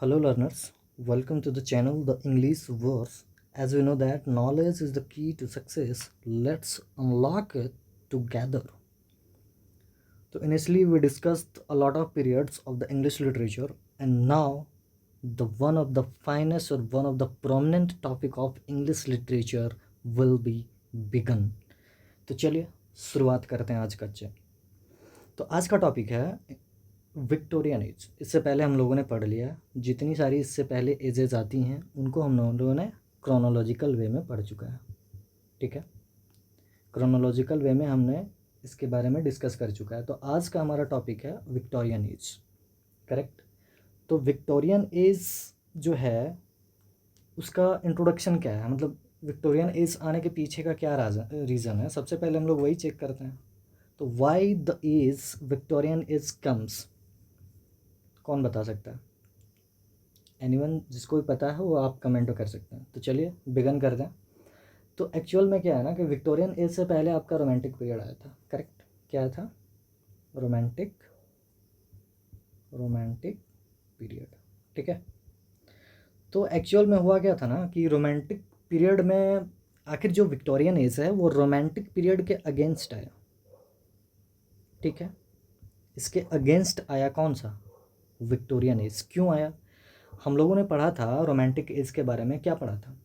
Hello learners, welcome to the channel The English Verse. As we know that knowledge is the key to success, let's unlock it together. So initially we discussed a lot of periods of the English literature, and now the one of the finest or one of the prominent topic of English literature will be begun. तो चलिए शुरुआत करते हैं आज का अच्छे। तो आज का टॉपिक है विक्टोरियन एज। इससे पहले हम लोगों ने पढ़ लिया, जितनी सारी इससे पहले एजेस आती हैं उनको हम लोगों ने क्रोनोलॉजिकल वे में पढ़ चुका है। ठीक है, क्रोनोलॉजिकल वे में हमने इसके बारे में डिस्कस कर चुका है। तो आज का हमारा टॉपिक है विक्टोरियन एज। करेक्ट। तो विक्टोरियन एज जो है उसका इंट्रोडक्शन क्या है, मतलब विक्टोरियन एज आने के पीछे का क्या रीज़न है, सबसे पहले हम लोग वही चेक करते हैं। तो why the age Victorian age comes, कौन बता सकता है? एनीवन जिसको भी पता है वो आप कमेंट कर सकते हैं। तो चलिए बिगन कर दें। तो एक्चुअल में क्या है ना कि विक्टोरियन एज से पहले आपका रोमांटिक पीरियड आया था। करेक्ट, क्या था? Romantic period. ठीक है। तो एक्चुअल में हुआ क्या था ना कि रोमांटिक पीरियड में आखिर जो विक्टोरियन एज है वो रोमांटिक पीरियड के अगेंस्ट आया। ठीक है, इसके अगेंस्ट आया कौन सा? Victorian age. क्यों आया? हम लोगों ने पढ़ा था रोमांटिक एज के बारे में। क्या पढ़ा था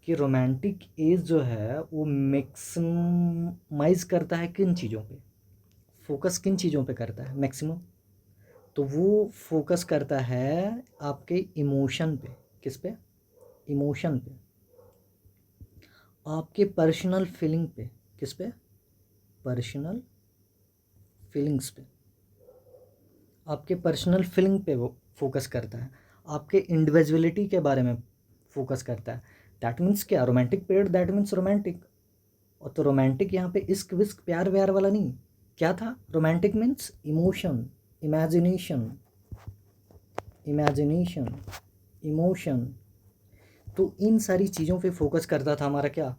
कि रोमांटिक एज जो है वो मैक्सिमाइज करता है किन चीज़ों पे, फोकस किन चीज़ों पे करता है मैक्सिमम? तो वो फोकस करता है आपके इमोशन पे। किस पे? इमोशन पे। आपके पर्सनल फीलिंग पे। किस पे? पर्सनल फीलिंग्स पे। आपके पर्सनल फीलिंग पे वो फोकस करता है, आपके इंडिविजुअलिटी के बारे में फोकस करता है। दैट मीन्स क्या? Romantic period that means romantic. और तो रोमांटिक यहाँ पे इश्क विस्क प्यार व्यार वाला नहीं। क्या था? Romantic means emotion, imagination, emotion. तो इन सारी चीज़ों पे फोकस करता था हमारा क्या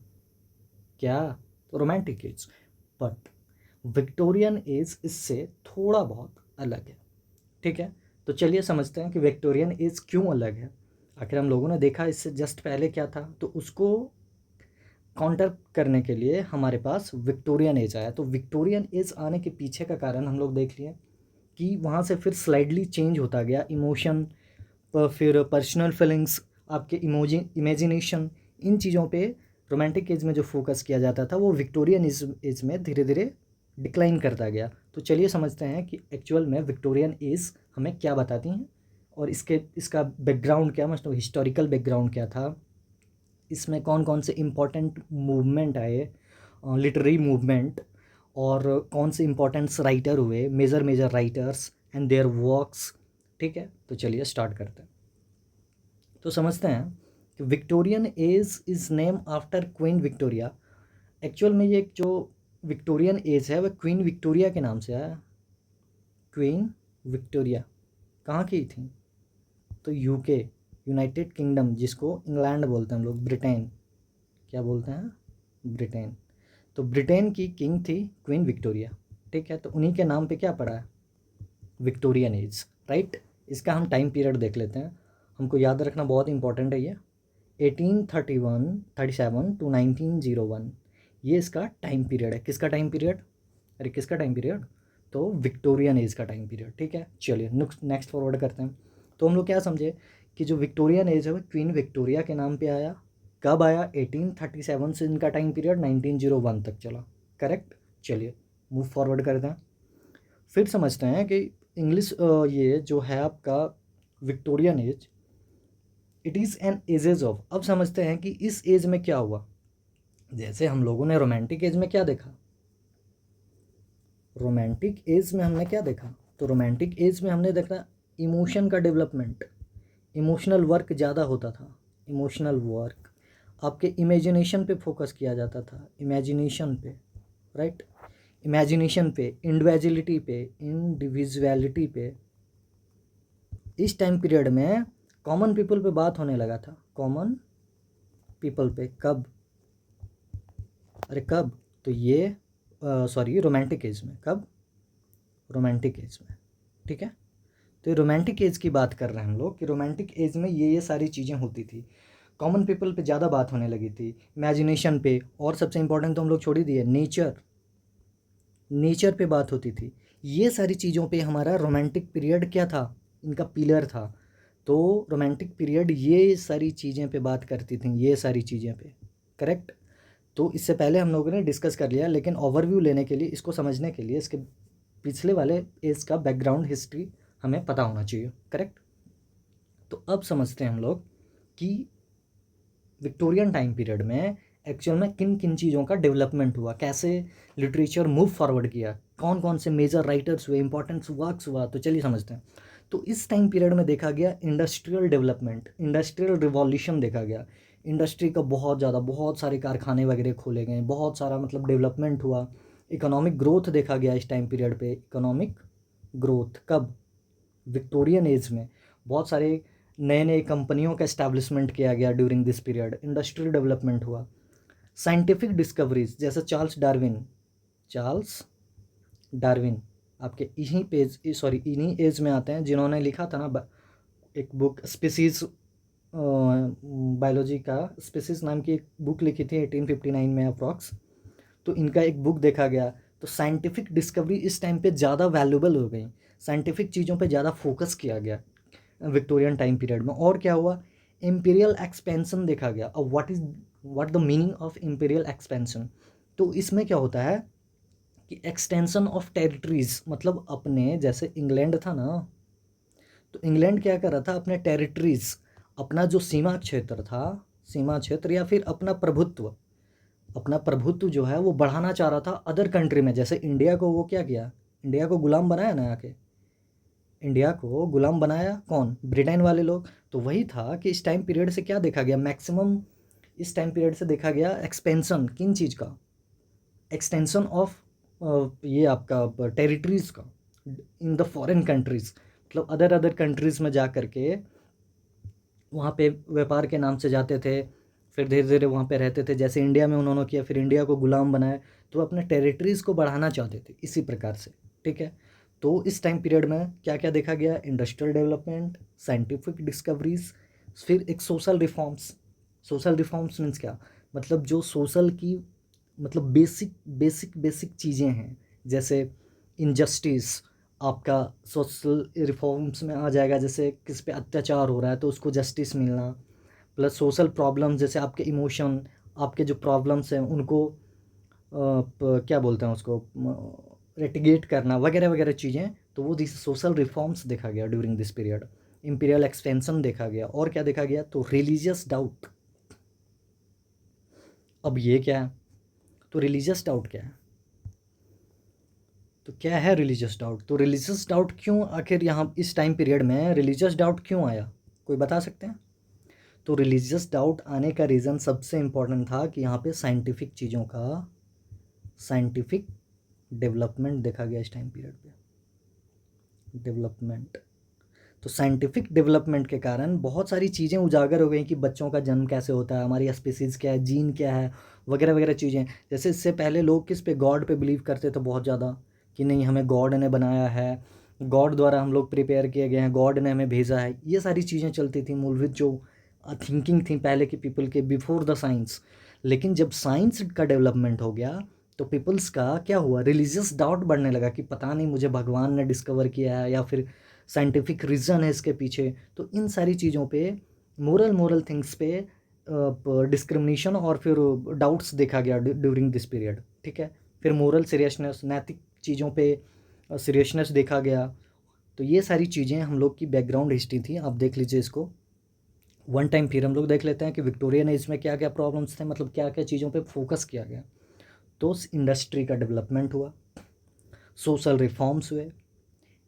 क्या romantic as. But Victorian age इससे थोड़ा बहुत अलग है। ठीक है, तो चलिए समझते हैं कि विक्टोरियन एज क्यों अलग है। आखिर हम लोगों ने देखा इससे जस्ट पहले क्या था, तो उसको काउंटर करने के लिए हमारे पास विक्टोरियन एज आया। तो विक्टोरियन एज आने के पीछे का कारण हम लोग देख लिए कि वहाँ से फिर स्लाइडली चेंज होता गया इमोशन, फिर पर्सनल फीलिंग्स, आपके इमेजिनेशन, इन चीज़ों पे रोमांटिक एज में जो फोकस किया जाता था वो विक्टोरियन एज में धीरे धीरे डिक्लाइन करता गया। तो चलिए समझते हैं कि एक्चुअल में विक्टोरियन एज हमें क्या बताती हैं और इसका बैकग्राउंड क्या, मतलब हिस्टोरिकल बैकग्राउंड क्या था, इसमें कौन कौन से इम्पोर्टेंट मूवमेंट आए, लिटरेरी मूवमेंट, और कौन से इम्पोर्टेंट्स राइटर हुए, major writers and their works. ठीक है, तो चलिए स्टार्ट करते हैं। तो समझते हैं कि Victorian age is name after queen Victoria. Actual में ये जो विक्टोरियन एज है वह क्वीन विक्टोरिया के नाम से आया। क्वीन विक्टोरिया कहाँ की थी? तो यूके, यूनाइटेड किंगडम, जिसको इंग्लैंड बोलते हैं हम लोग, ब्रिटेन। क्या बोलते हैं? ब्रिटेन। तो ब्रिटेन की किंग थी क्वीन विक्टोरिया। ठीक है, तो उन्हीं के नाम पे क्या पड़ा है? Victorian age. राइट। इसका हम टाइम पीरियड देख लेते हैं, हमको याद रखना बहुत इंपॉर्टेंट है ये। 1837 टू 1901, ये इसका टाइम पीरियड है। किसका टाइम पीरियड? अरे किसका टाइम पीरियड? तो विक्टोरियन एज का टाइम पीरियड। ठीक है, चलिए नेक्स्ट फॉरवर्ड करते हैं। तो हम लोग क्या समझे कि जो विक्टोरियन एज है वो क्वीन विक्टोरिया के नाम पे आया। कब आया? 1837 से इनका टाइम पीरियड 1901 तक चला। करेक्ट। चलिए मूव फॉरवर्ड करते हैं, फिर समझते हैं कि इंग्लिश ये जो है आपका Victorian age, it is an edges of. अब समझते हैं कि इस एज में क्या हुआ। जैसे हम लोगों ने रोमांटिक एज में क्या देखा, रोमांटिक एज में हमने क्या देखा? तो रोमांटिक एज में हमने देखा इमोशन का डेवलपमेंट, इमोशनल वर्क ज़्यादा होता था। इमोशनल वर्क, आपके इमेजिनेशन पे फोकस किया जाता था, इमेजिनेशन पे। राइट, इमेजिनेशन पे, इंडिविजुअलिटी पे। इस टाइम पीरियड में कॉमन पीपल पे बात होने लगा था। कॉमन पीपल पे कब? अरे कब? तो ये सॉरी रोमांटिक एज में। कब? रोमांटिक एज में। ठीक है, तो ये रोमांटिक एज की बात कर रहे हैं हम लोग कि रोमांटिक एज में ये सारी चीज़ें होती थी। कॉमन पीपल पे ज़्यादा बात होने लगी थी, इमेजिनेशन पे, और सबसे इम्पोर्टेंट तो हम लोग छोड़ ही दिए, नेचर पे बात होती थी। ये सारी चीज़ों पे हमारा रोमांटिक पीरियड क्या था, इनका पिलर था। तो रोमांटिक पीरियड ये सारी चीज़ें पे बात करती थी, ये सारी चीज़ें पे, करेक्ट। तो इससे पहले हम लोगों ने डिस्कस कर लिया, लेकिन ओवरव्यू लेने के लिए, इसको समझने के लिए इसके पिछले वाले एज का बैकग्राउंड हिस्ट्री हमें पता होना चाहिए, करेक्ट। तो अब समझते हैं हम लोग कि विक्टोरियन टाइम पीरियड में एक्चुअल में किन किन चीज़ों का डेवलपमेंट हुआ, कैसे लिटरेचर मूव फॉरवर्ड किया, कौन कौन से मेजर राइटर्स हुए, इंपॉर्टेंट वर्क्स हुआ। तो चलिए समझते हैं। तो इस टाइम पीरियड में देखा गया इंडस्ट्रियल डेवलपमेंट, इंडस्ट्रियल रिवॉल्यूशन देखा गया। इंडस्ट्री का बहुत सारे कारखाने वगैरह खोले गए, बहुत सारा मतलब डेवलपमेंट हुआ। इकोनॉमिक ग्रोथ देखा गया इस टाइम पीरियड पे। इकोनॉमिक ग्रोथ कब? विक्टोरियन एज में। बहुत सारे नए नए कंपनियों का इस्टेब्लिशमेंट किया गया during this period. Industrial development हुआ। साइंटिफिक डिस्कवरीज जैसे चार्ल्स डार्विन आपके इन्हीं एज में आते हैं, जिन्होंने लिखा था ना एक बुक स्पीसीज, बायोलॉजी का स्पीसीज नाम की एक बुक लिखी थी 1859 में अप्रॉक्स। तो इनका एक बुक देखा गया। तो साइंटिफिक डिस्कवरी इस टाइम पे ज़्यादा वैल्यूबल हो गई, साइंटिफिक चीज़ों पे ज़्यादा फोकस किया गया विक्टोरियन टाइम पीरियड में। और क्या हुआ? इम्पीरियल एक्सपेंशन देखा गया। अब what the meaning of imperial expansion? तो इसमें क्या होता है कि एक्सटेंशन ऑफ टेरिटरीज, मतलब अपने जैसे इंग्लैंड था ना, तो इंग्लैंड क्या कर रहा था, अपने टेरिटरीज, अपना जो सीमा क्षेत्र था, सीमा क्षेत्र या फिर अपना प्रभुत्व जो है वो बढ़ाना चाह रहा था अदर कंट्री में। जैसे इंडिया को वो क्या किया, इंडिया को गुलाम बनाया ना आके, इंडिया को गुलाम बनाया कौन? ब्रिटेन वाले लोग। तो वही था कि इस टाइम पीरियड से क्या देखा गया, मैक्सिमम इस टाइम पीरियड से देखा गया एक्सपेंशन किन चीज़ का, एक्सटेंशन ऑफ ये आपका टेरिटरीज का इन द फॉरेन कंट्रीज, मतलब अदर कंट्रीज़ में जा कर के वहाँ पे व्यापार के नाम से जाते थे, फिर धीरे धीरे वहाँ पे रहते थे। जैसे इंडिया में उन्होंने किया, फिर इंडिया को गुलाम बनाया, तो अपने टेरिटरीज़ को बढ़ाना चाहते थे इसी प्रकार से, ठीक है। तो इस टाइम पीरियड में क्या क्या देखा गया? इंडस्ट्रियल डेवलपमेंट, साइंटिफिक डिस्कवरीज, फिर एक सोशल रिफॉर्म्स मीन्स क्या, मतलब जो सोशल की मतलब बेसिक चीज़ें हैं, जैसे इनजस्टिस आपका सोशल रिफॉर्म्स में आ जाएगा। जैसे किस पे अत्याचार हो रहा है तो उसको जस्टिस मिलना, प्लस सोशल प्रॉब्लम्स जैसे आपके इमोशन, आपके जो प्रॉब्लम्स हैं उनको क्या बोलते हैं उसको, रेटिगेट करना, वगैरह वगैरह चीज़ें। तो वो दिस सोशल रिफॉर्म्स देखा गया during this period. Imperial expansion देखा गया। और क्या देखा गया? तो रिलीजियस डाउट। अब ये क्या है? तो रिलीजियस डाउट क्या है? तो क्या है रिलीजियस डाउट? तो रिलीजियस डाउट क्यों आखिर यहाँ इस टाइम पीरियड में रिलीजियस डाउट क्यों आया, कोई बता सकते हैं? तो रिलीजियस डाउट आने का रीज़न सबसे इम्पोर्टेंट था कि यहाँ पे साइंटिफिक चीज़ों का साइंटिफिक डेवलपमेंट देखा गया इस टाइम पीरियड पे। डेवलपमेंट, तो साइंटिफिक डेवलपमेंट के कारण बहुत सारी चीज़ें उजागर हो गई कि बच्चों का जन्म कैसे होता है, हमारी स्पीसीज़ क्या है, जीन क्या है, वगैरह वगैरह चीज़ें। जैसे इससे पहले लोग किस पे, गॉड पे बिलीव करते थे बहुत ज़्यादा, कि नहीं हमें गॉड ने बनाया है, गॉड द्वारा हम लोग प्रिपेयर किए गए हैं, गॉड ने हमें भेजा है। ये सारी चीज़ें चलती थी, मूलभूत जो थिंकिंग थी पहले के पीपल के, बिफोर द साइंस। लेकिन जब साइंस का डेवलपमेंट हो गया तो पीपल्स का क्या हुआ, रिलीजियस डाउट बढ़ने लगा कि पता नहीं मुझे भगवान ने डिस्कवर किया है या फिर साइंटिफिक रीज़न है इसके पीछे। तो इन सारी चीज़ों पे, मोरल थिंग्स पे डिस्क्रिमिनेशन और फिर डाउट्स देखा गया ड्यूरिंग दिस पीरियड, ठीक है। फिर मोरल सीरियसनेस, नैतिक चीज़ों पे सीरियसनेस देखा गया। तो ये सारी चीज़ें हम लोग की बैकग्राउंड हिस्ट्री थी, आप देख लीजिए इसको वन टाइम। फिर हम लोग देख लेते हैं कि विक्टोरियन एज में क्या क्या प्रॉब्लम्स थे, मतलब क्या क्या चीज़ों पे फोकस किया गया। तो इंडस्ट्री का डेवलपमेंट हुआ, सोशल रिफॉर्म्स हुए,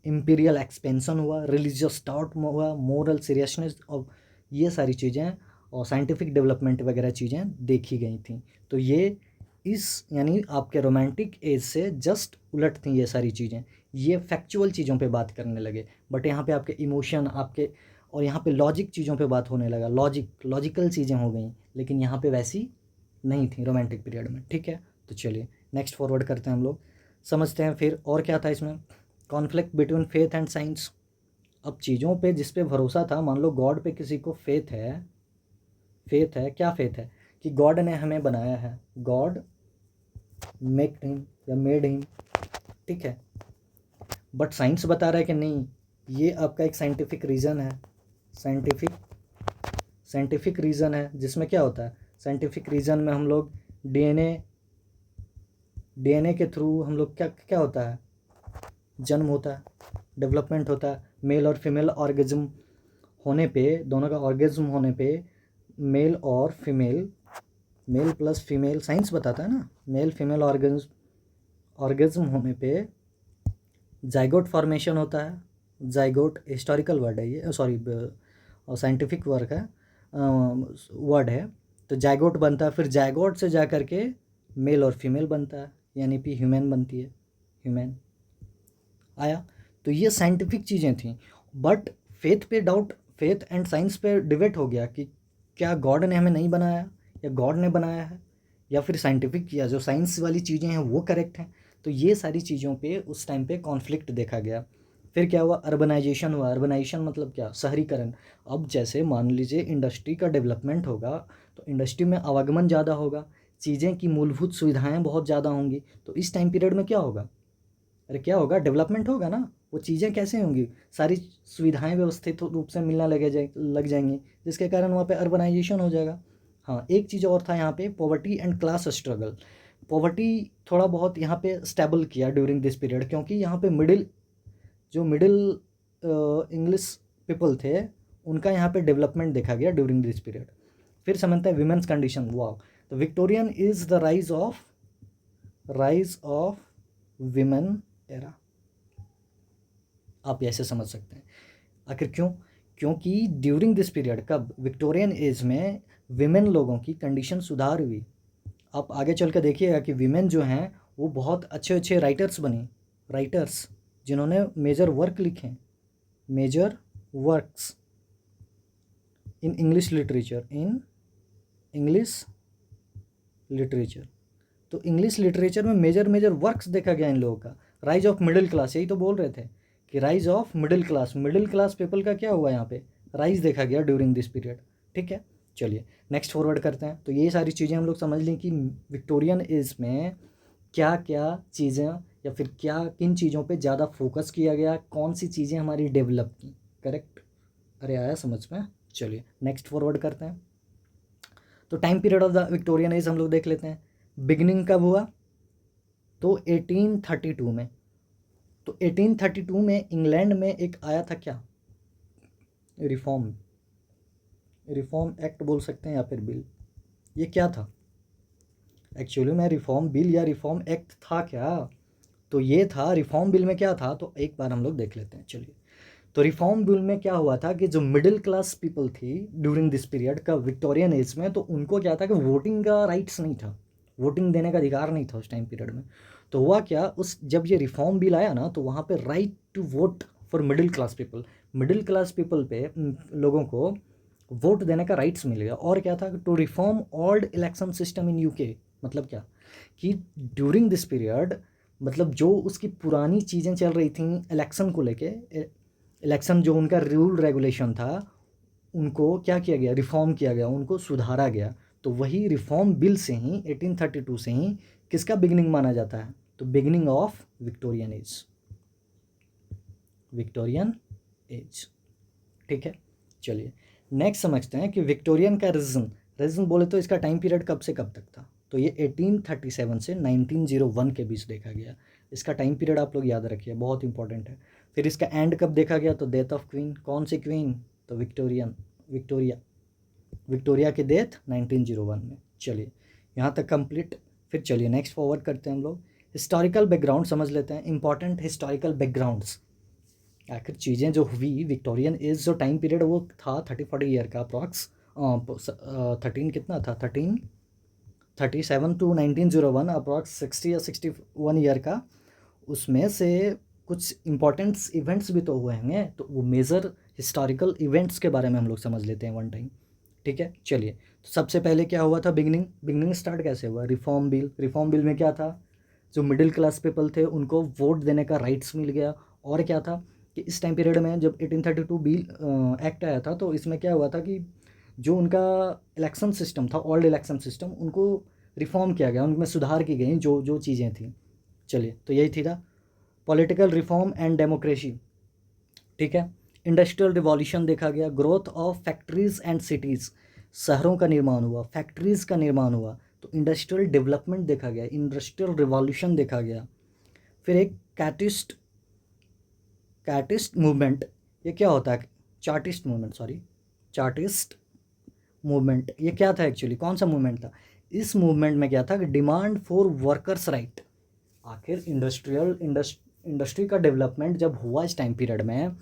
इम्पीरियल एक्सपेंशन हुआ, रिलीजियस डाउट हुआ, मोरल सीरियसनेस, और ये सारी चीज़ें और साइंटिफिक डेवलपमेंट वगैरह चीज़ें देखी गई थी। तो ये इस यानी आपके रोमांटिक एज से जस्ट उलट थी ये सारी चीज़ें। ये फैक्चुअल चीज़ों पे बात करने लगे, बट यहाँ पे आपके इमोशन आपके, और यहाँ पे लॉजिक चीज़ों पे बात होने लगा, लॉजिकल चीज़ें हो गई, लेकिन यहाँ पे वैसी नहीं थी रोमांटिक पीरियड में, ठीक है। तो चलिए नेक्स्ट फॉरवर्ड करते हैं हम लोग, समझते हैं फिर और क्या था इसमें। Conflict between faith and science. अब चीज़ों पे जिस पे भरोसा था, मान लो गॉड पे किसी को फेथ है, क्या फेथ है कि गॉड ने हमें बनाया है, गॉड मेक हिम या मेड हिम, ठीक है। बट साइंस बता रहा है कि नहीं, ये आपका एक साइंटिफिक रीज़न है, साइंटिफिक रीज़न है, जिसमें क्या होता है, साइंटिफिक रीज़न में हम लोग डीएनए के थ्रू हम लोग क्या क्या होता है, जन्म होता है, डेवलपमेंट होता है। मेल और फीमेल ऑर्गेज्म होने पे, दोनों का ऑर्गेज्म होने पे, मेल और female, male plus female, science बताता है ना, मेल फीमेल ऑर्गेज्म होने पे जाइगोट फॉर्मेशन होता है। जाइगोट हिस्टोरिकल वर्ड है ये, सॉरी साइंटिफिक वर्क है, वर्ड है। तो जाइगोट बनता है, फिर जाइगोट से जा कर के मेल और फीमेल बनता है, यानी कि ह्यूमन बनती है, ह्यूमन आया। तो ये साइंटिफिक चीज़ें थी। बट फेथ एंड साइंस पे डिबेट हो गया कि क्या गॉड ने हमें नहीं बनाया, या गॉड ने बनाया है, या फिर साइंटिफिक या जो साइंस वाली चीज़ें हैं वो करेक्ट हैं। तो ये सारी चीज़ों पे उस टाइम पे कॉन्फ्लिक्ट देखा गया। फिर क्या हुआ, अर्बनाइजेशन हुआ। अर्बनाइजेशन मतलब क्या, शहरीकरण। अब जैसे मान लीजिए इंडस्ट्री का डेवलपमेंट होगा, तो इंडस्ट्री में आवागमन ज़्यादा होगा, चीज़ें की मूलभूत सुविधाएं बहुत ज़्यादा होंगी। तो इस टाइम पीरियड में क्या होगा, अरे क्या होगा, डेवलपमेंट होगा ना। वो चीज़ें कैसे होंगी, सारी सुविधाएं व्यवस्थित रूप से मिलना लग जाएंगी, जिसके कारण वहाँ पे अर्बनाइजेशन हो जाएगा। हाँ, एक चीज़ और था यहाँ पे, poverty and class struggle. Poverty थोड़ा बहुत यहाँ पे स्टेबल किया ड्यूरिंग दिस पीरियड, क्योंकि यहाँ पे मिडिल इंग्लिश पीपल थे, उनका यहाँ पे डेवलपमेंट देखा गया ड्यूरिंग दिस पीरियड। फिर समझते हैं विमेंस कंडीशन। वाह, तो Victorian is the rise of women era, आप ऐसे समझ सकते हैं। आखिर क्यों, क्योंकि ड्यूरिंग दिस पीरियड, कब, विक्टोरियन एज में विमेन लोगों की कंडीशन सुधार हुई। आप आगे चल कर देखिएगा कि विमेन जो हैं वो बहुत अच्छे अच्छे राइटर्स बनी, राइटर्स जिन्होंने मेजर वर्क लिखे, major works in English literature, तो इंग्लिश लिटरेचर में मेजर वर्क्स देखा गया इन लोगों का। राइज ऑफ मिडिल क्लास, यही तो बोल रहे थे कि rise of middle class people का क्या हुआ यहाँ पे, राइज देखा गया ड्यूरिंग दिस पीरियड, ठीक है। चलिए नेक्स्ट फॉरवर्ड करते हैं। तो ये सारी चीज़ें हम लोग समझ लें कि विक्टोरियन एज में क्या क्या चीज़ें, या फिर क्या किन चीज़ों पे ज़्यादा फोकस किया गया, कौन सी चीज़ें हमारी डेवलप की, करेक्ट। अरे आया समझ में। चलिए नेक्स्ट फॉरवर्ड करते हैं। तो time period of the Victorian as हम लोग देख लेते हैं। बिगनिंग कब हुआ, तो 1832 में। तो 1832 में इंग्लैंड में एक आया था क्या, रिफॉर्म एक्ट बोल सकते हैं या फिर बिल। ये क्या था एक्चुअली में, रिफॉर्म बिल या रिफॉर्म एक्ट था क्या, तो ये था रिफॉर्म बिल में क्या था, तो एक बार हम लोग देख लेते हैं। चलिए, तो रिफॉर्म बिल में क्या हुआ था कि जो मिडिल क्लास पीपल थी ड्यूरिंग दिस पीरियड का विक्टोरियन एज में, तो उनको क्या था कि वोटिंग का राइट्स नहीं था, वोटिंग देने का अधिकार नहीं था उस टाइम पीरियड में। तो हुआ क्या, उस जब ये रिफॉर्म बिल आया ना, तो वहाँ पे right to vote for middle class people पे लोगों को वोट देने का राइट्स मिल गया। और क्या था, to reform old election system in UK, मतलब क्या कि ड्यूरिंग दिस पीरियड, मतलब जो उसकी पुरानी चीज़ें चल रही थी इलेक्शन को लेके, इलेक्शन जो उनका रूल रेगुलेशन था, उनको क्या किया गया, रिफॉर्म किया गया, उनको सुधारा गया। तो वही रिफॉर्म बिल से ही 1832 से ही किसका बिगनिंग माना जाता है, तो बिगनिंग ऑफ विक्टोरियन एज, ठीक है। चलिए नेक्स्ट समझते हैं कि विक्टोरियन का रीजन बोले तो इसका टाइम पीरियड कब से कब तक था, तो ये 1837 से 1901 के बीच देखा गया। इसका टाइम पीरियड आप लोग याद रखिए, बहुत इंपॉर्टेंट है। फिर इसका एंड कब देखा गया, तो डेथ ऑफ क्वीन, कौन सी क्वीन, तो विक्टोरिया की डेथ 1901 में। चलिए यहाँ तक कंप्लीट। फिर चलिए नेक्स्ट फॉरवर्ड करते हैं हम लोग। हिस्टोरिकल बैकग्राउंड समझ लेते हैं, इंपॉर्टेंट हिस्टोरिकल बैकग्राउंड्स। आखिर चीज़ें जो हुई, विक्टोरियन एज जो टाइम पीरियड वो था 30-40 ईयर का अप्रॉक्स, 13 कितना था, 1337 टू 1901, अप्रॉक्स 60 या 61 ईयर का। उसमें से कुछ इंपॉर्टेंट इवेंट्स भी तो हुए होंगे, तो वो मेजर हिस्टोरिकल इवेंट्स के बारे में हम लोग समझ लेते हैं वन टाइम, ठीक है। चलिए, तो सबसे पहले क्या हुआ था, बिगनिंग स्टार्ट कैसे हुआ, रिफॉर्म बिल में क्या था, जो मिडिल क्लास पीपल थे उनको वोट देने का राइट्स मिल गया। और क्या था कि इस टाइम पीरियड में जब 1832 बिल एक्ट आया था, तो इसमें क्या हुआ था कि जो उनका इलेक्शन सिस्टम था, ओल्ड इलेक्शन सिस्टम, उनको रिफॉर्म किया गया, उनमें सुधार की गई जो जो चीज़ें थी। चलिए, तो यही थी था पॉलिटिकल रिफॉर्म एंड डेमोक्रेसी। ठीक है, इंडस्ट्रियल रिवॉल्यूशन देखा गया, growth of factories and cities, शहरों का निर्माण हुआ, फैक्ट्रीज़ का निर्माण हुआ, तो इंडस्ट्रियल डेवलपमेंट देखा गया, इंडस्ट्रियल रिवॉल्यूशन देखा गया। फिर एक कैटिस्ट मूवमेंट, ये क्या होता है? Chartist movement, sorry, chartist movement, ये क्या था एक्चुअली, कौन सा मूवमेंट था? इस मूवमेंट में क्या था कि डिमांड फॉर वर्कर्स राइट। आखिर इंडस्ट्री का डेवलपमेंट जब हुआ इस टाइम पीरियड में,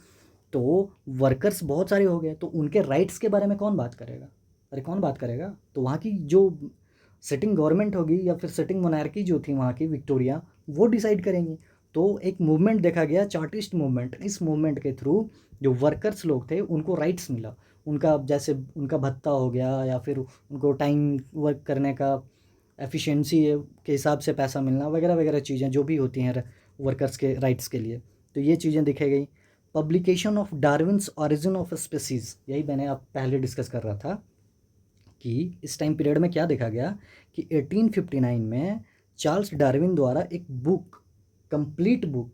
तो वर्कर्स बहुत सारे हो गए, तो उनके राइट्स के बारे में कौन बात करेगा? अरे कौन बात करेगा? तो वहाँ की जो सिटिंग गवर्नमेंट होगी या फिर सिटिंग मोनार्की जो थी वहाँ की विक्टोरिया, वो डिसाइड करेंगी। तो एक मूवमेंट देखा गया, चार्टिस्ट मूवमेंट। इस मूवमेंट के थ्रू जो वर्कर्स लोग थे उनको राइट्स मिला, उनका जैसे उनका भत्ता हो गया, या फिर उनको टाइम वर्क करने का एफिशिएंसी के हिसाब से पैसा मिलना, वगैरह वगैरह चीज़ें जो भी होती हैं वर्कर्स के राइट्स के लिए, तो ये चीज़ें दिखाई गई। Publication of Darwin's origin of species, यही मैंने आप पहले डिस्कस कर रहा था कि इस टाइम पीरियड में क्या देखा गया कि 1859 में चार्ल्स डार्विन द्वारा एक बुक, कंप्लीट बुक,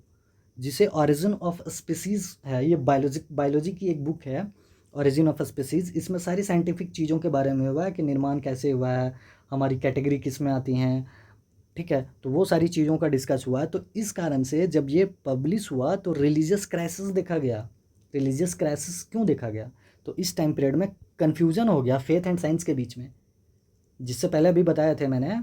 जिसे ओरिजिन ऑफ स्पीसीज़ है, ये बायोलॉजी की एक बुक है, ओरिजिन ऑफ स्पीसीज़। इसमें सारी साइंटिफिक चीज़ों के बारे में हुआ है कि निर्माण कैसे हुआ है, हमारी कैटेगरी किस में आती हैं, ठीक है, तो वो सारी चीज़ों का डिस्कस हुआ है। तो इस कारण से जब ये पब्लिश हुआ तो रिलीजियस क्राइसिस देखा गया। रिलीजियस क्राइसिस क्यों देखा गया? तो इस टाइम पीरियड में कन्फ्यूज़न हो गया फेथ एंड साइंस के बीच में, जिससे पहले अभी बताया थे मैंने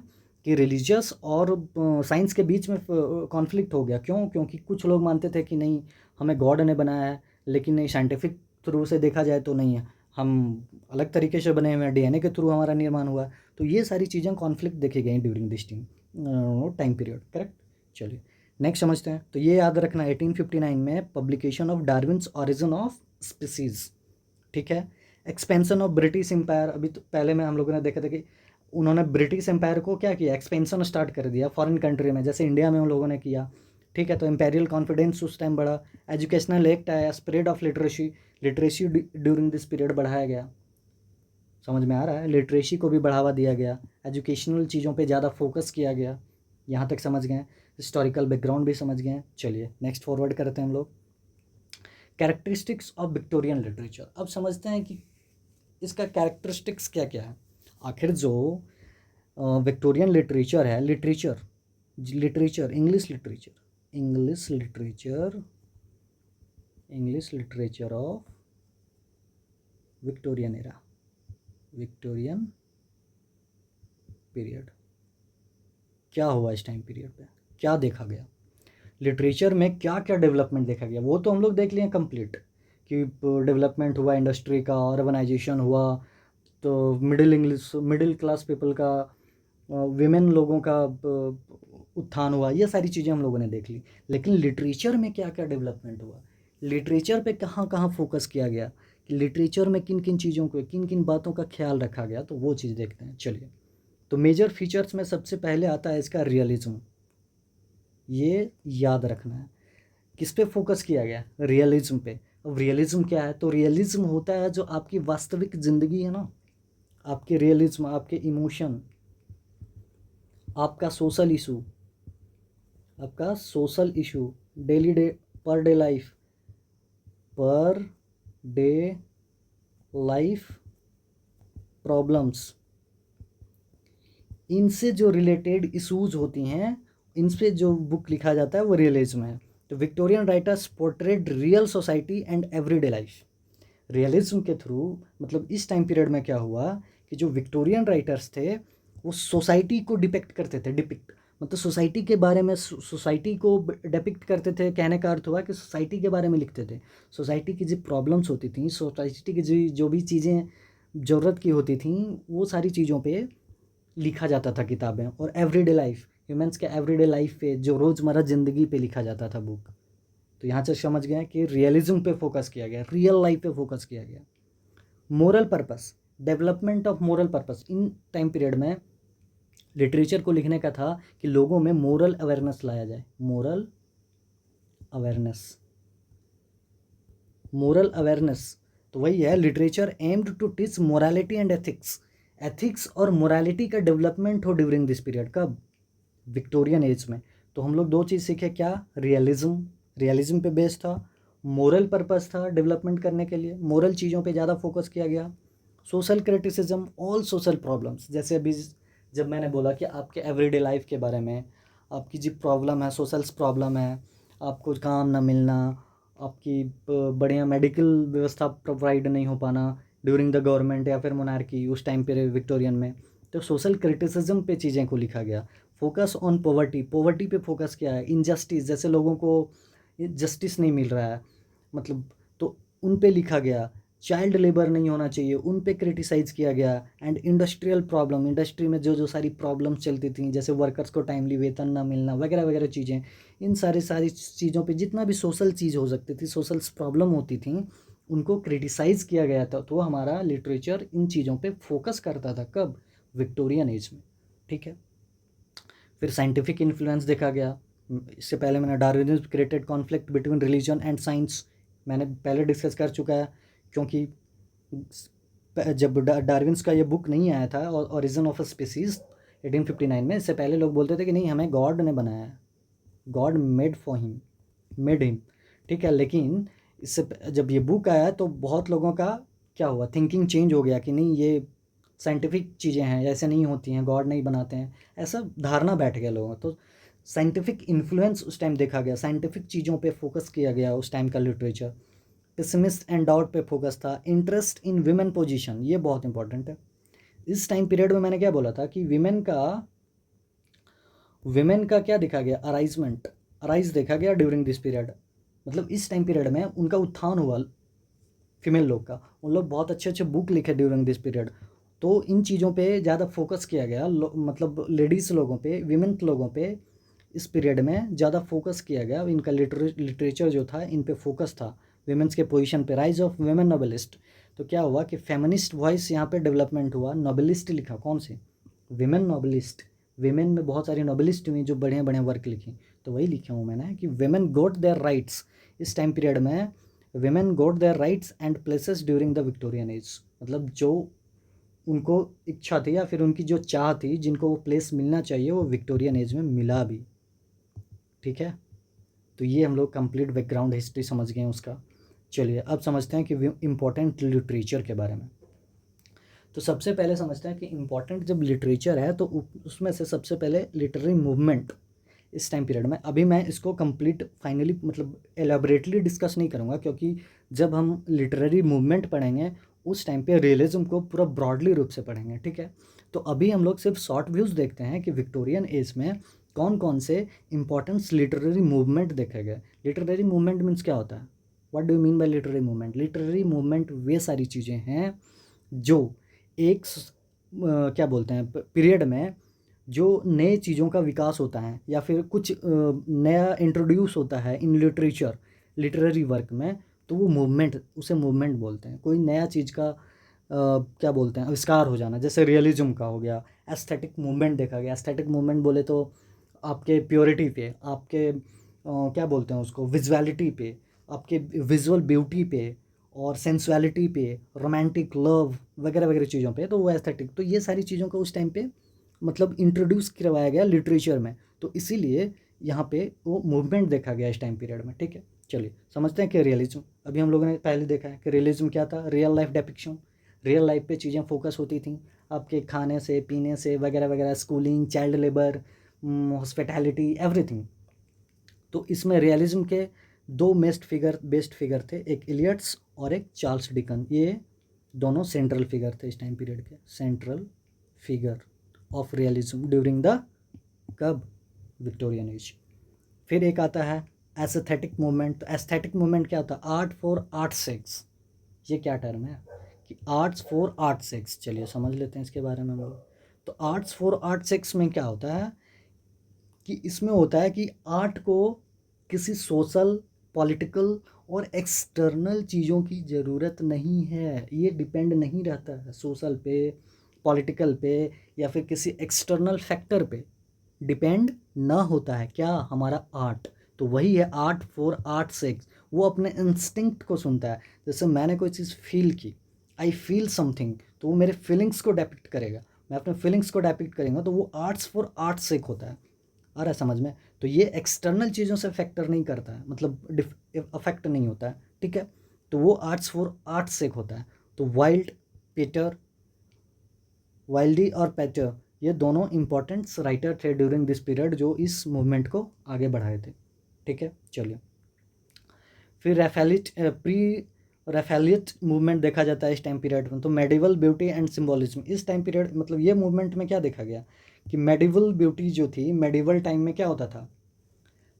कि रिलीजियस और साइंस के बीच में कॉन्फ्लिक्ट हो गया। क्यों? क्योंकि कुछ लोग मानते थे कि नहीं, हमें गॉड ने बनाया है, लेकिन नहीं, साइंटिफिक थ्रू से देखा जाए तो नहीं है, हम अलग तरीके से बने हुए हैं, डीएनए के थ्रू हमारा निर्माण हुआ है। तो ये सारी चीज़ें कॉन्फ्लिक्ट देखी गई during this time period, correct. चलिए नेक्स्ट समझते हैं। तो ये याद रखना, 1859 में publication of Darwin's origin of species, ठीक है। एक्सपेंशन ऑफ ब्रिटिश एम्पायर, अभी तो पहले में हम लोगों ने देखा था कि उन्होंने ब्रिटिश एम्पायर को क्या किया, एक्सपेंशन स्टार्ट कर दिया फॉरेन कंट्री में, जैसे इंडिया में उन लोगों ने किया, ठीक है। तो एम्पेरियल कॉन्फिडेंस उस टाइम बढ़ा, एजुकेशनल एक्ट आया, spread of literacy during this period बढ़ाया गया। समझ में आ रहा है? लिटरेसी को भी बढ़ावा दिया गया, एजुकेशनल चीज़ों पे ज़्यादा फोकस किया गया। यहाँ तक समझ गए, हिस्टोरिकल बैकग्राउंड भी समझ गए। चलिए नेक्स्ट फॉरवर्ड करते हैं हम लोग। कैरेक्टरिस्टिक्स ऑफ विक्टोरियन लिटरेचर, अब समझते हैं कि इसका कैरेक्टरिस्टिक्स क्या क्या है। आखिर जो विक्टोरियन लिटरेचर है, literature English literature of Victorian period, क्या हुआ इस टाइम पीरियड पे, क्या देखा गया, लिटरेचर में क्या क्या डेवलपमेंट देखा गया, वो तो हम लोग देख लिए कंप्लीट कि डेवलपमेंट हुआ इंडस्ट्री का, अर्बनाइजेशन हुआ, तो मिडिल क्लास पीपल का, विमेन लोगों का उत्थान हुआ, ये सारी चीज़ें हम लोगों ने देख ली। लेकिन लिटरेचर में क्या क्या डेवलपमेंट हुआ, लिटरेचर पे कहाँ कहाँ फोकस किया गया, कि लिटरेचर में किन किन चीज़ों को, किन किन बातों का ख्याल रखा गया, तो वो चीज़ देखते हैं। चलिए, तो मेजर फीचर्स में सबसे पहले आता है इसका रियलिज्म, ये याद रखना है। किस पे फोकस किया गया? रियलिज्म पे। अब रियलिज्म क्या है? तो रियलिज्म होता है जो आपकी वास्तविक ज़िंदगी है ना, आपके रियलिज्म, आपके इमोशन, आपका social issue, daily day per day life problems, इनसे जो रिलेटेड इशूज होती हैं, इनसे जो बुक लिखा जाता है वो रियलिज्म है। तो Victorian writers portrait real society and everyday life. Realism के थ्रू, मतलब इस टाइम पीरियड में क्या हुआ कि जो विक्टोरियन राइटर्स थे वो सोसाइटी को डिपिक्ट करते थे, मतलब सोसाइटी के बारे में, सोसाइटी को डिपिक्ट करते थे। कहने का अर्थ हुआ कि सोसाइटी के बारे में लिखते थे, सोसाइटी की जो प्रॉब्लम्स होती थी, सोसाइटी की जो भी चीज़ें ज़रूरत की होती थी, वो सारी चीज़ों पे लिखा जाता था किताबें। और एवरीडे लाइफ, ह्यूमंस के एवरीडे लाइफ पे, जो रोज़मर्रा ज़िंदगी पे लिखा जाता था बुक। तो यहाँ से समझ गए कि रियलिज्म पे फोकस किया गया, रियल लाइफ पे फोकस किया गया। Moral purpose, development of moral purpose, in time period में लिटरेचर को लिखने का था कि लोगों में मोरल अवेयरनेस लाया जाए, मोरल अवेयरनेस, मोरल अवेयरनेस, तो वही है literature aimed to teach morality and ethics. Ethics और मोरालिटी का डेवलपमेंट हो ड्यूरिंग दिस पीरियड। कब? विक्टोरियन एज में। तो हम लोग दो चीज़ सीखे, क्या? रियलिज्म, रियलिज्म पे बेस्ड था। मोरल पर्पस था डेवलपमेंट करने के लिए, मोरल चीज़ों पे ज़्यादा फोकस किया गया। Social criticism all social problems, जैसे अभी जब मैंने बोला कि आपके एवरीडे लाइफ के बारे में, आपकी जो प्रॉब्लम है, सोशल प्रॉब्लम है, आपको काम ना मिलना, आपकी बढ़िया मेडिकल व्यवस्था प्रोवाइड नहीं हो पाना ड्यूरिंग द गवर्नमेंट या फिर मोनार्की उस टाइम पे विक्टोरियन में, तो सोशल क्रिटिसिज्म पे चीज़ें को लिखा गया। फोकस ऑन पॉवर्टी, पॉवर्टी पे फोकस किया है। इनजस्टिस, जैसे लोगों को जस्टिस नहीं मिल रहा है, मतलब, तो उन पे लिखा गया। चाइल्ड लेबर नहीं होना चाहिए, उन पे क्रिटिसाइज़ किया गया। एंड इंडस्ट्रियल प्रॉब्लम, इंडस्ट्री में जो जो सारी प्रॉब्लम्स चलती थी, जैसे वर्कर्स को टाइमली वेतन ना मिलना वगैरह वगैरह चीज़ें, इन सारी चीज़ों पे जितना भी सोशल चीज़ हो सकती थी, सोशल प्रॉब्लम होती थी, उनको क्रिटिसाइज़ किया गया था। तो हमारा लिटरेचर इन चीज़ों पे फोकस करता था। कब? विक्टोरियन एज में। ठीक है। फिर साइंटिफिक इन्फ्लुएंस देखा गया। इससे पहले मैंने Darwinism created conflict between religion and science, मैंने पहले डिस्कस कर चुका है। क्योंकि जब डार्विन्स का ये बुक नहीं आया था, ओरिजिन ऑफ अ स्पीसीज 1859 में, इससे पहले लोग बोलते थे कि नहीं, हमें गॉड ने बनाया है, God made for him, made him. ठीक है। लेकिन इससे जब ये बुक आया तो बहुत लोगों का क्या हुआ, थिंकिंग चेंज हो गया कि नहीं, ये साइंटिफिक चीज़ें हैं, ऐसे नहीं होती हैं, गॉड नहीं बनाते हैं, ऐसा धारणा बैठ गया लोगों। तो साइंटिफिक इन्फ्लुएंस उस टाइम देखा गया, साइंटिफिक चीज़ों पे फोकस किया गया उस टाइम का लिटरेचर। पेसिमिस्ट एंड डाउट पे फोकस था। इंटरेस्ट इन विमेन पोजीशन, ये बहुत इंपॉर्टेंट है। इस टाइम पीरियड में मैंने क्या बोला था कि विमेन का क्या देखा गया, अराइजमेंट, अराइज देखा गया ड्यूरिंग दिस पीरियड। मतलब इस टाइम पीरियड में उनका उत्थान हुआ, फीमेल लोग का। उन लोग बहुत अच्छे अच्छे बुक लिखे ड्यूरिंग दिस पीरियड। तो इन चीज़ों पे ज़्यादा फोकस किया गया, मतलब लेडीज़ लोगों पे, विमेन लोगों पे इस पीरियड में ज़्यादा फोकस किया गया। इनका लिटरेचर जो था, इन पे फोकस था, विमेंस के पोजीशन पे। राइज ऑफ वेमेन नोबलिस्ट, तो क्या हुआ कि फेमिनिस्ट वॉइस यहाँ पे डेवलपमेंट हुआ। नोबलिस्ट लिखा, कौन से? Women novelist. विमेन में बहुत सारी नोबलिस्ट हुई जो बढ़िया बढ़िया वर्क लिखी। तो वही लिखा हूँ मैंने कि वेमेन गोट देयर राइट्स। इस टाइम पीरियड में women got their rights and places during the Victorian age, मतलब जो उनको इच्छा थी या फिर उनकी जो चाह थी, जिनको वो प्लेस मिलना चाहिए, वो विक्टोरियन एज में मिला भी। ठीक है। तो ये हम लोग कंप्लीट बैकग्राउंड हिस्ट्री समझ गए हैं उसका। चलिए अब समझते हैं कि इम्पोर्टेंट लिटरेचर के बारे में। तो सबसे पहले समझते हैं कि इम्पोर्टेंट जब लिटरेचर है तो उसमें से सबसे पहले लिटरेरी मूवमेंट इस टाइम पीरियड में। अभी मैं इसको कंप्लीट फाइनली मतलब एलेबरेटली डिस्कस नहीं करूँगा, क्योंकि जब हम लिटरेरी मूवमेंट पढ़ेंगे उस टाइम पे रियलिज्म को पूरा ब्रॉडली रूप से पढ़ेंगे। ठीक है। तो अभी हम लोग सिर्फ शॉर्ट व्यूज़ देखते हैं कि विक्टोरियन एज में कौन कौन से इंपॉर्टेंट लिटरेरी मूवमेंट देखे गए। लिटरेरी मूवमेंट मीन्स क्या होता है? What do you mean by literary movement? Literary movement वे सारी चीज़ें हैं जो एक क्या बोलते हैं पीरियड में जो नए चीज़ों का विकास होता है या फिर कुछ नया इंट्रोड्यूस होता है इन लिटरेचर, लिटरेरी वर्क में, तो वो मूवमेंट, उसे मूवमेंट बोलते हैं। कोई नया चीज़ का क्या बोलते हैं, आविष्कार हो जाना, जैसे रियलिज्म का हो गया। एस्थेटिक मूवमेंट देखा गया। एस्थेटिक मूवमेंट बोले तो आपके प्योरिटी पे, आपके क्या बोलते हैं उसको, विजुअलिटी पे, आपके विजुअल ब्यूटी पे और सेंसुअलिटी पे, रोमांटिक लव वगैरह वगैरह चीज़ों पे, तो वो एस्थेटिक, तो ये सारी चीज़ों का उस टाइम पे मतलब इंट्रोड्यूस करवाया गया लिटरेचर में। तो इसीलिए यहाँ पे वो मूवमेंट देखा गया इस टाइम पीरियड में। ठीक है। चलिए समझते हैं कि रियलिज्म, अभी हम लोगों ने पहले देखा है कि रियलिज्म क्या था, real life depiction. Real life पे चीज़ें फोकस होती थी, आपके खाने से पीने से वगैरह वगैरह, schooling, child labour, hospitality, everything. तो इसमें रियलिज्म के दो बेस्ट फिगर थे, एक इलियट्स और एक चार्ल्स डिकन। ये दोनों सेंट्रल फिगर थे इस टाइम पीरियड के, central figure of realism during the कब, विक्टोरियन एज। फिर एक आता है एस्थेटिक मूवमेंट। तो एस्थेटिक मूवमेंट क्या होता है? Art for art sex. ये क्या टर्म है कि आर्ट्स फॉर आर्ट सेक्स, चलिए समझ लेते हैं इसके बारे में हम लोग। तो आर्ट्स फॉर आर्ट सेक्स में क्या होता है कि इसमें होता है कि आर्ट को किसी सोशल, पॉलिटिकल और एक्सटर्नल चीज़ों की ज़रूरत नहीं है। ये डिपेंड नहीं रहता है सोशल पे, पॉलिटिकल पे या फिर किसी एक्सटर्नल फैक्टर पे डिपेंड ना होता है क्या, हमारा आर्ट। तो वही है आर्ट फॉर आर्ट सेक्स। वो अपने इंस्टिंक्ट को सुनता है। जैसे मैंने कोई चीज़ फील की, आई फील समथिंग, तो वो मेरे फीलिंग्स को डिपिक्ट करेगा। मैं अपने फीलिंग्स को डिपिक्ट करेंगे तो वो आर्ट्स फॉर आर्ट्स सेक होता है। आ रहा है समझ में? तो ये एक्सटर्नल चीज़ों से फैक्टर नहीं करता है, मतलब अफेक्ट नहीं होता है, ठीक है। तो वो आर्ट्स फॉर आर्ट्स सेक होता है। तो वाइल्डी और पेटर ये दोनों इंपॉर्टेंट राइटर थे ड्यूरिंग दिस पीरियड, जो इस मूवमेंट को आगे बढ़ाए थे, ठीक है। चलिए, फिर रैफेलिट मूवमेंट देखा जाता है इस टाइम पीरियड में। तो मेडिवल ब्यूटी एंड सिम्बोलिज्म इस टाइम पीरियड, मतलब ये मूवमेंट में क्या देखा गया कि मेडिवल ब्यूटी जो थी, मेडिवल टाइम में क्या होता था,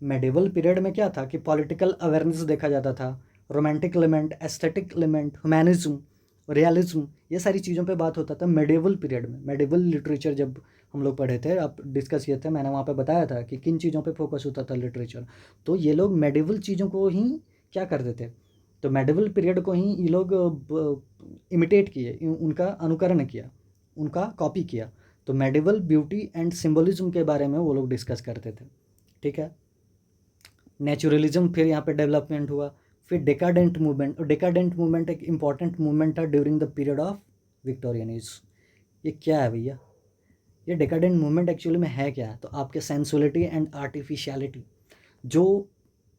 मेडिवल पीरियड में क्या था कि पॉलिटिकल अवेयरनेस देखा जाता था, romantic element, aesthetic element, humanism, realism, ये सारी चीज़ों पे बात होता था मेडिवल पीरियड में। मेडिवल लिटरेचर जब हम लोग पढ़े थे, आप डिस्कस किए थे, मैंने वहाँ पे बताया था कि किन चीज़ों पे फोकस होता था लिटरेचर। तो ये लोग मेडिवल चीज़ों को ही क्या करते थे, तो मेडिवल पीरियड को ही ये लोग इमिटेट किए, उनका अनुकरण किया, उनका कॉपी किया। तो मेडिवल ब्यूटी एंड सिम्बोलिज्म के बारे में वो लोग डिस्कस करते थे, ठीक है। नेचुरलिज्म फिर यहाँ पे डेवलपमेंट हुआ। फिर डेकाडेंट मूवमेंट एक इम्पॉर्टेंट मूवमेंट था during the period of Victorian age. ये क्या है भैया, ये डेकाडेंट मूवमेंट एक्चुअली में है क्या? तो आपके सेंसुअलिटी एंड आर्टिफिशियलिटी, जो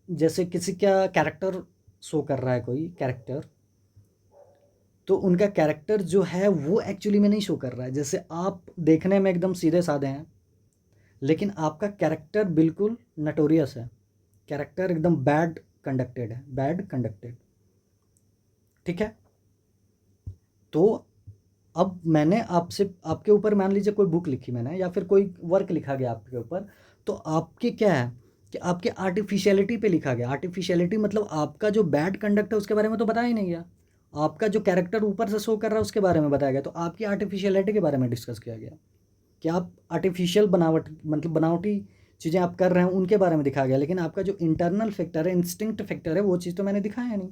जैसे किसी का कैरेक्टर शो कर रहा है, कोई कैरेक्टर, तो उनका कैरेक्टर जो है वो एक्चुअली में नहीं शो कर रहा है। जैसे आप देखने में एकदम सीधे साधे हैं, लेकिन आपका कैरेक्टर बिल्कुल नटोरियस है, कैरेक्टर एकदम बैड कंडक्टेड, ठीक है। तो अब मैंने आपसे, आपके ऊपर मान लीजिए कोई बुक लिखी मैंने, या फिर कोई वर्क लिखा गया आपके ऊपर, तो आपके क्या है कि आपके आर्टिफिशियलिटी पे लिखा गया। आर्टिफिशियलिटी मतलब आपका जो बैड कंडक्ट है उसके बारे में तो बताया ही नहीं गया, आपका जो कैरेक्टर ऊपर से शो कर रहा है उसके बारे में बताया गया। तो आपकी आर्टिफिशियलिटी के बारे में डिस्कस किया गया कि आप आर्टिफिशियल बनावट, मतलब बनावटी चीज़ें आप कर रहे हैं उनके बारे में दिखाया गया। लेकिन आपका जो इंटरनल फैक्टर है, इंस्टिंक्ट फैक्टर है, वो चीज़ तो मैंने दिखाया नहीं।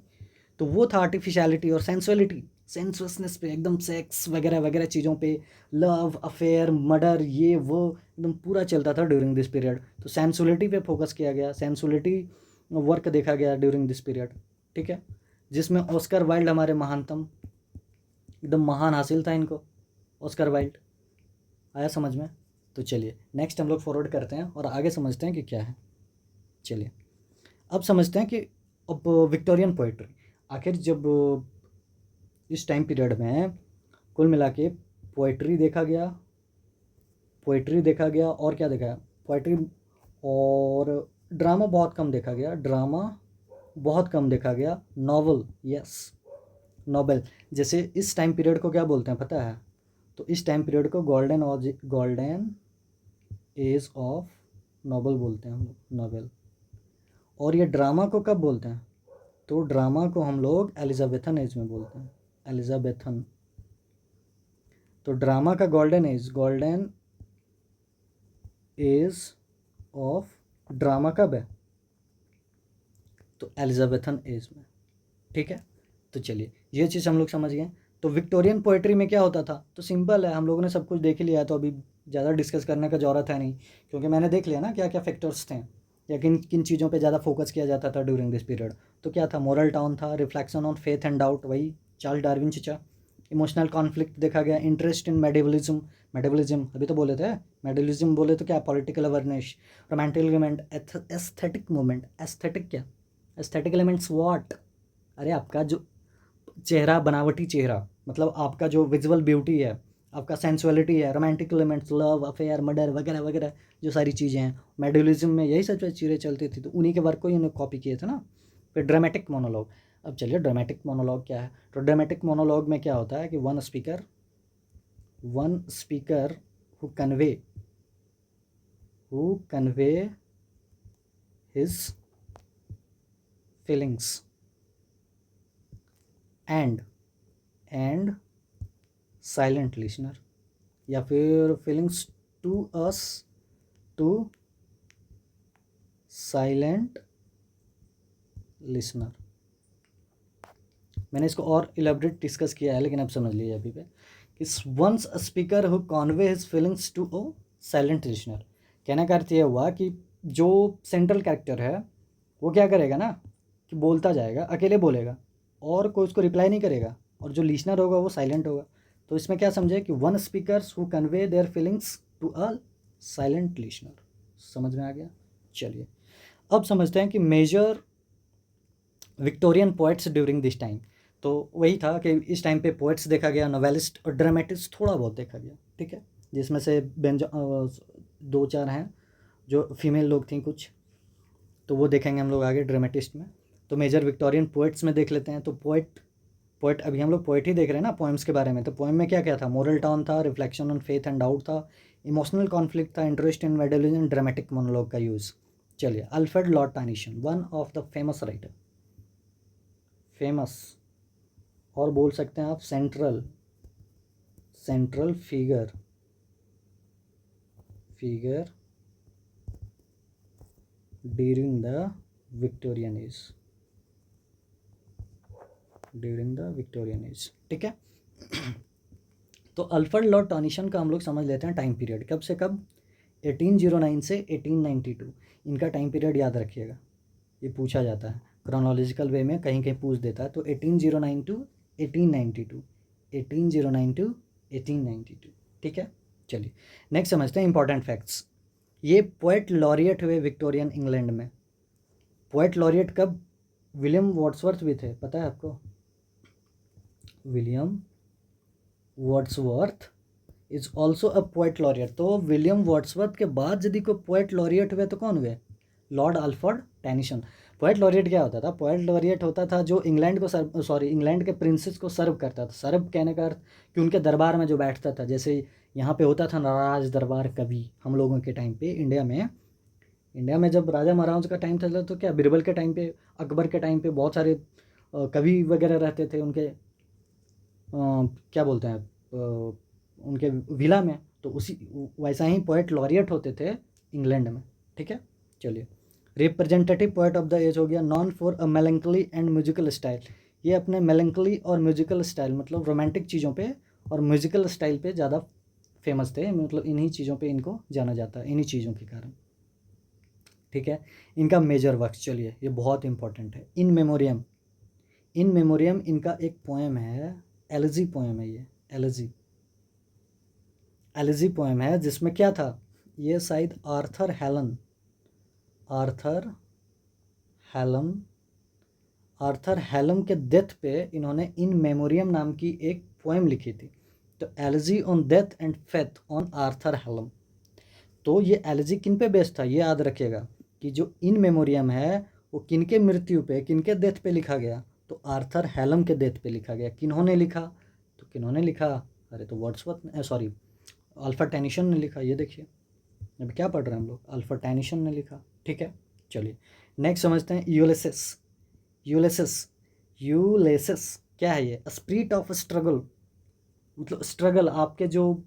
तो वो था आर्टिफिशियलिटी। और सेंसुअलिटी, सेंसुअसनेस पे, एकदम सेक्स वगैरह वगैरह चीज़ों पे, लव अफेयर, मर्डर, ये वो एकदम पूरा चलता था ड्यूरिंग दिस पीरियड। तो सेंसुअलिटी पे फोकस किया गया, सेंसुअलिटी वर्क देखा गया ड्यूरिंग दिस पीरियड, ठीक है। जिसमें ऑस्कर वाइल्ड हमारे महानतम, एकदम महान हासिल था इनको, ऑस्कर वाइल्ड। आया समझ में? तो चलिए नेक्स्ट हम लोग फॉरवर्ड करते हैं और आगे समझते हैं कि क्या है। चलिए अब समझते हैं कि अब विक्टोरियन पोइट्री, आखिर जब इस टाइम पीरियड में कुल मिला के पोइट्री देखा गया और क्या देखा गया, पोइट्री और ड्रामा बहुत कम देखा गया, नॉवल, यस, नॉवेल। जैसे इस टाइम पीरियड को क्या बोलते हैं पता है? तो इस टाइम पीरियड को गोल्डन एज ऑफ नॉवल बोलते हैं हम लोग, नॉवेल। और ये ड्रामा को कब बोलते हैं? तो ड्रामा को हम लोग एलिजाबेथन एज में बोलते हैं, एलिजाबेथन। तो ड्रामा का गोल्डन एज ऑफ ड्रामा कब है? तो एलिजाबेथन एज में, ठीक है। तो चलिए ये चीज़ हम लोग समझ गए। तो विक्टोरियन पोएट्री में क्या होता था? तो सिंपल है, हम लोगों ने सब कुछ देख ही लिया है, तो अभी ज़्यादा डिस्कस करने का ज़रूरत है नहीं, क्योंकि मैंने देख लिया ना क्या क्या फैक्टर्स थे या किन किन चीज़ों पे ज़्यादा फोकस किया जाता था ड्यूरिंग दिस पीरियड। तो क्या था? मोरल टाउन था, reflection on faith and doubt, वही चार्ल्स डार्विन चचा। इमोशनल कॉन्फ्लिक्ट देखा गया, इंटरेस्ट इन मेडिवलिज्म अभी तो बोले थे, मेडिवलिज्म बोले तो क्या, political awareness, romantic element, aesthetic movement. Aesthetic क्या? Aesthetic elements what? अरे आपका जो चेहरा, बनावटी चेहरा, मतलब आपका जो विजुअल ब्यूटी है, आपका सेंसुअलिटी है, romantic elements, love affair, murder वगैरह वगैरह, जो सारी चीज़ें हैं मेडुलिज्म में, यही सब चीज़ें चलती थी। तो उन्हीं के वर्क को ही उन्हें कॉपी किए थे ना। फिर ड्रामेटिक मोनोलॉग। अब चलिए ड्रामेटिक मोनोलॉग क्या है? तो ड्रामेटिक मोनोलॉग में क्या होता है कि one speaker who convey his feelings and silent listener, या फिर फीलिंग्स टू साइलेंट लिसनर। मैंने इसको और इलेबरेट डिस्कस किया है, लेकिन अब समझ लीजिए अभी पे कि once a speaker who convey his feelings to a silent listener. कहने का अर्थ ये हुआ कि जो सेंट्रल कैरेक्टर है वो क्या करेगा ना, कि बोलता जाएगा, अकेले बोलेगा और कोई उसको रिप्लाई नहीं करेगा, और जो लिसनर होगा वो साइलेंट होगा। तो इसमें क्या समझे कि one speakers who convey their feelings to a silent listener. समझ में आ गया? चलिए अब समझते हैं कि major Victorian poets during this time. तो वही था कि इस टाइम पे पोइट्स देखा गया, नोवेलिस्ट और ड्रामेटिस्ट थोड़ा बहुत देखा गया, ठीक है, जिसमें से दो चार हैं जो फीमेल लोग थी कुछ, तो वो देखेंगे हम लोग आगे ड्रामेटिस्ट में। तो मेजर विक्टोरियन पोइट्स में देख लेते हैं। तो पोइट अभी हम लोग पोइट ही देख रहे हैं ना, पोएम्स के बारे में। तो पोएम में क्या क्या था? मोरल टॉन था, reflection on faith and doubt था, इमोशनल कॉन्फ्लिक्ट था, इंटरेस्ट इन मेडलिजन, ड्रामेटिक मोनोलॉग का यूज़। चलिए, Alfred Lord Tennyson, one of the famous writer, famous और बोल सकते हैं आप central figure during the Victorian as, ठीक है। तो अल्फ्रेड लॉर्ड टेनिसन का हम लोग समझ लेते हैं टाइम पीरियड, कब से कब? 1809 से 1892, इनका टाइम पीरियड याद रखिएगा, ये पूछा जाता है क्रोनोलॉजिकल वे में, कहीं कहीं पूछ देता है। तो 1809 टू 1892, 1809 टू 1892, ठीक है। चलिए नेक्स्ट समझते हैं इंपॉर्टेंट फैक्ट्स। ये पोएट लॉरियट हुए विक्टोरियन इंग्लैंड में। पोएट लॉरियट कब? विलियम वर्ड्सवर्थ भी थे, पता है आपको? William Wordsworth is also a poet laureate. तो विलियम वर्ड्सवर्थ के बाद यदि कोई पोएट लॉरियट हुए तो कौन हुए? Lord Alfred Tennyson. Poet laureate क्या होता था? पोएट लॉरियट होता था जो इंग्लैंड को इंग्लैंड के प्रिंसेस को सर्व करता था। सर्व कहने का अर्थ कि उनके दरबार में जो बैठता था, जैसे यहाँ पे होता था राज दरबार कभी हम लोगों के टाइम पे इंडिया में जब राजा महाराज का टाइम था, तो क्या बीरबल के टाइम पे, अकबर के टाइम पे बहुत सारे कवि वगैरह रहते थे उनके क्या बोलते हैं उनके विला में। तो उसी वैसा ही पोएट लॉरियट होते थे इंग्लैंड में, ठीक है। चलिए, representative poet of the age हो गया, known for a melancholy and musical style. ये अपने मेलंकली और म्यूजिकल स्टाइल, मतलब रोमांटिक चीज़ों पे और म्यूजिकल स्टाइल पे ज़्यादा फेमस थे, मतलब इन्हीं चीज़ों पे इनको जाना जाता है, इन्हीं चीज़ों के कारण, ठीक है। इनका मेजर वर्क, चलिए ये बहुत इंपॉर्टेंट है, इन मेमोरियम इनका एक पोएम है, एलिजी पोएम है ये, एलिजी पोएम है, जिसमें क्या था? ये शायद आर्थर हेलम के डेथ पे इन्होंने इन मेमोरियम नाम की एक पोएम लिखी थी। तो elegy on death and faith on Arthur Hallam. तो ये एलिजी किन पे बेस्ड था, ये याद रखिएगा कि जो इन मेमोरियम है वो किनके मृत्यु पे, किनके डेथ पे लिखा गया? तो आर्थर हेलम के डेथ पे लिखा गया। किन्होंने लिखा? तो किन्होंने लिखा? अरे तो वर्ड्सवर्थ, सॉरी, अल्फ्रेड टेनिसन ने लिखा। ये देखिए, अब क्या पढ़ रहे हैं हम लोग, अल्फ्रेड टेनिसन ने लिखा, ठीक है। चलिए नेक्स्ट समझते हैं यूलेसिस क्या है? ये स्पिरिट ऑफ स्ट्रगल, मतलब स्ट्रगल, आपके जो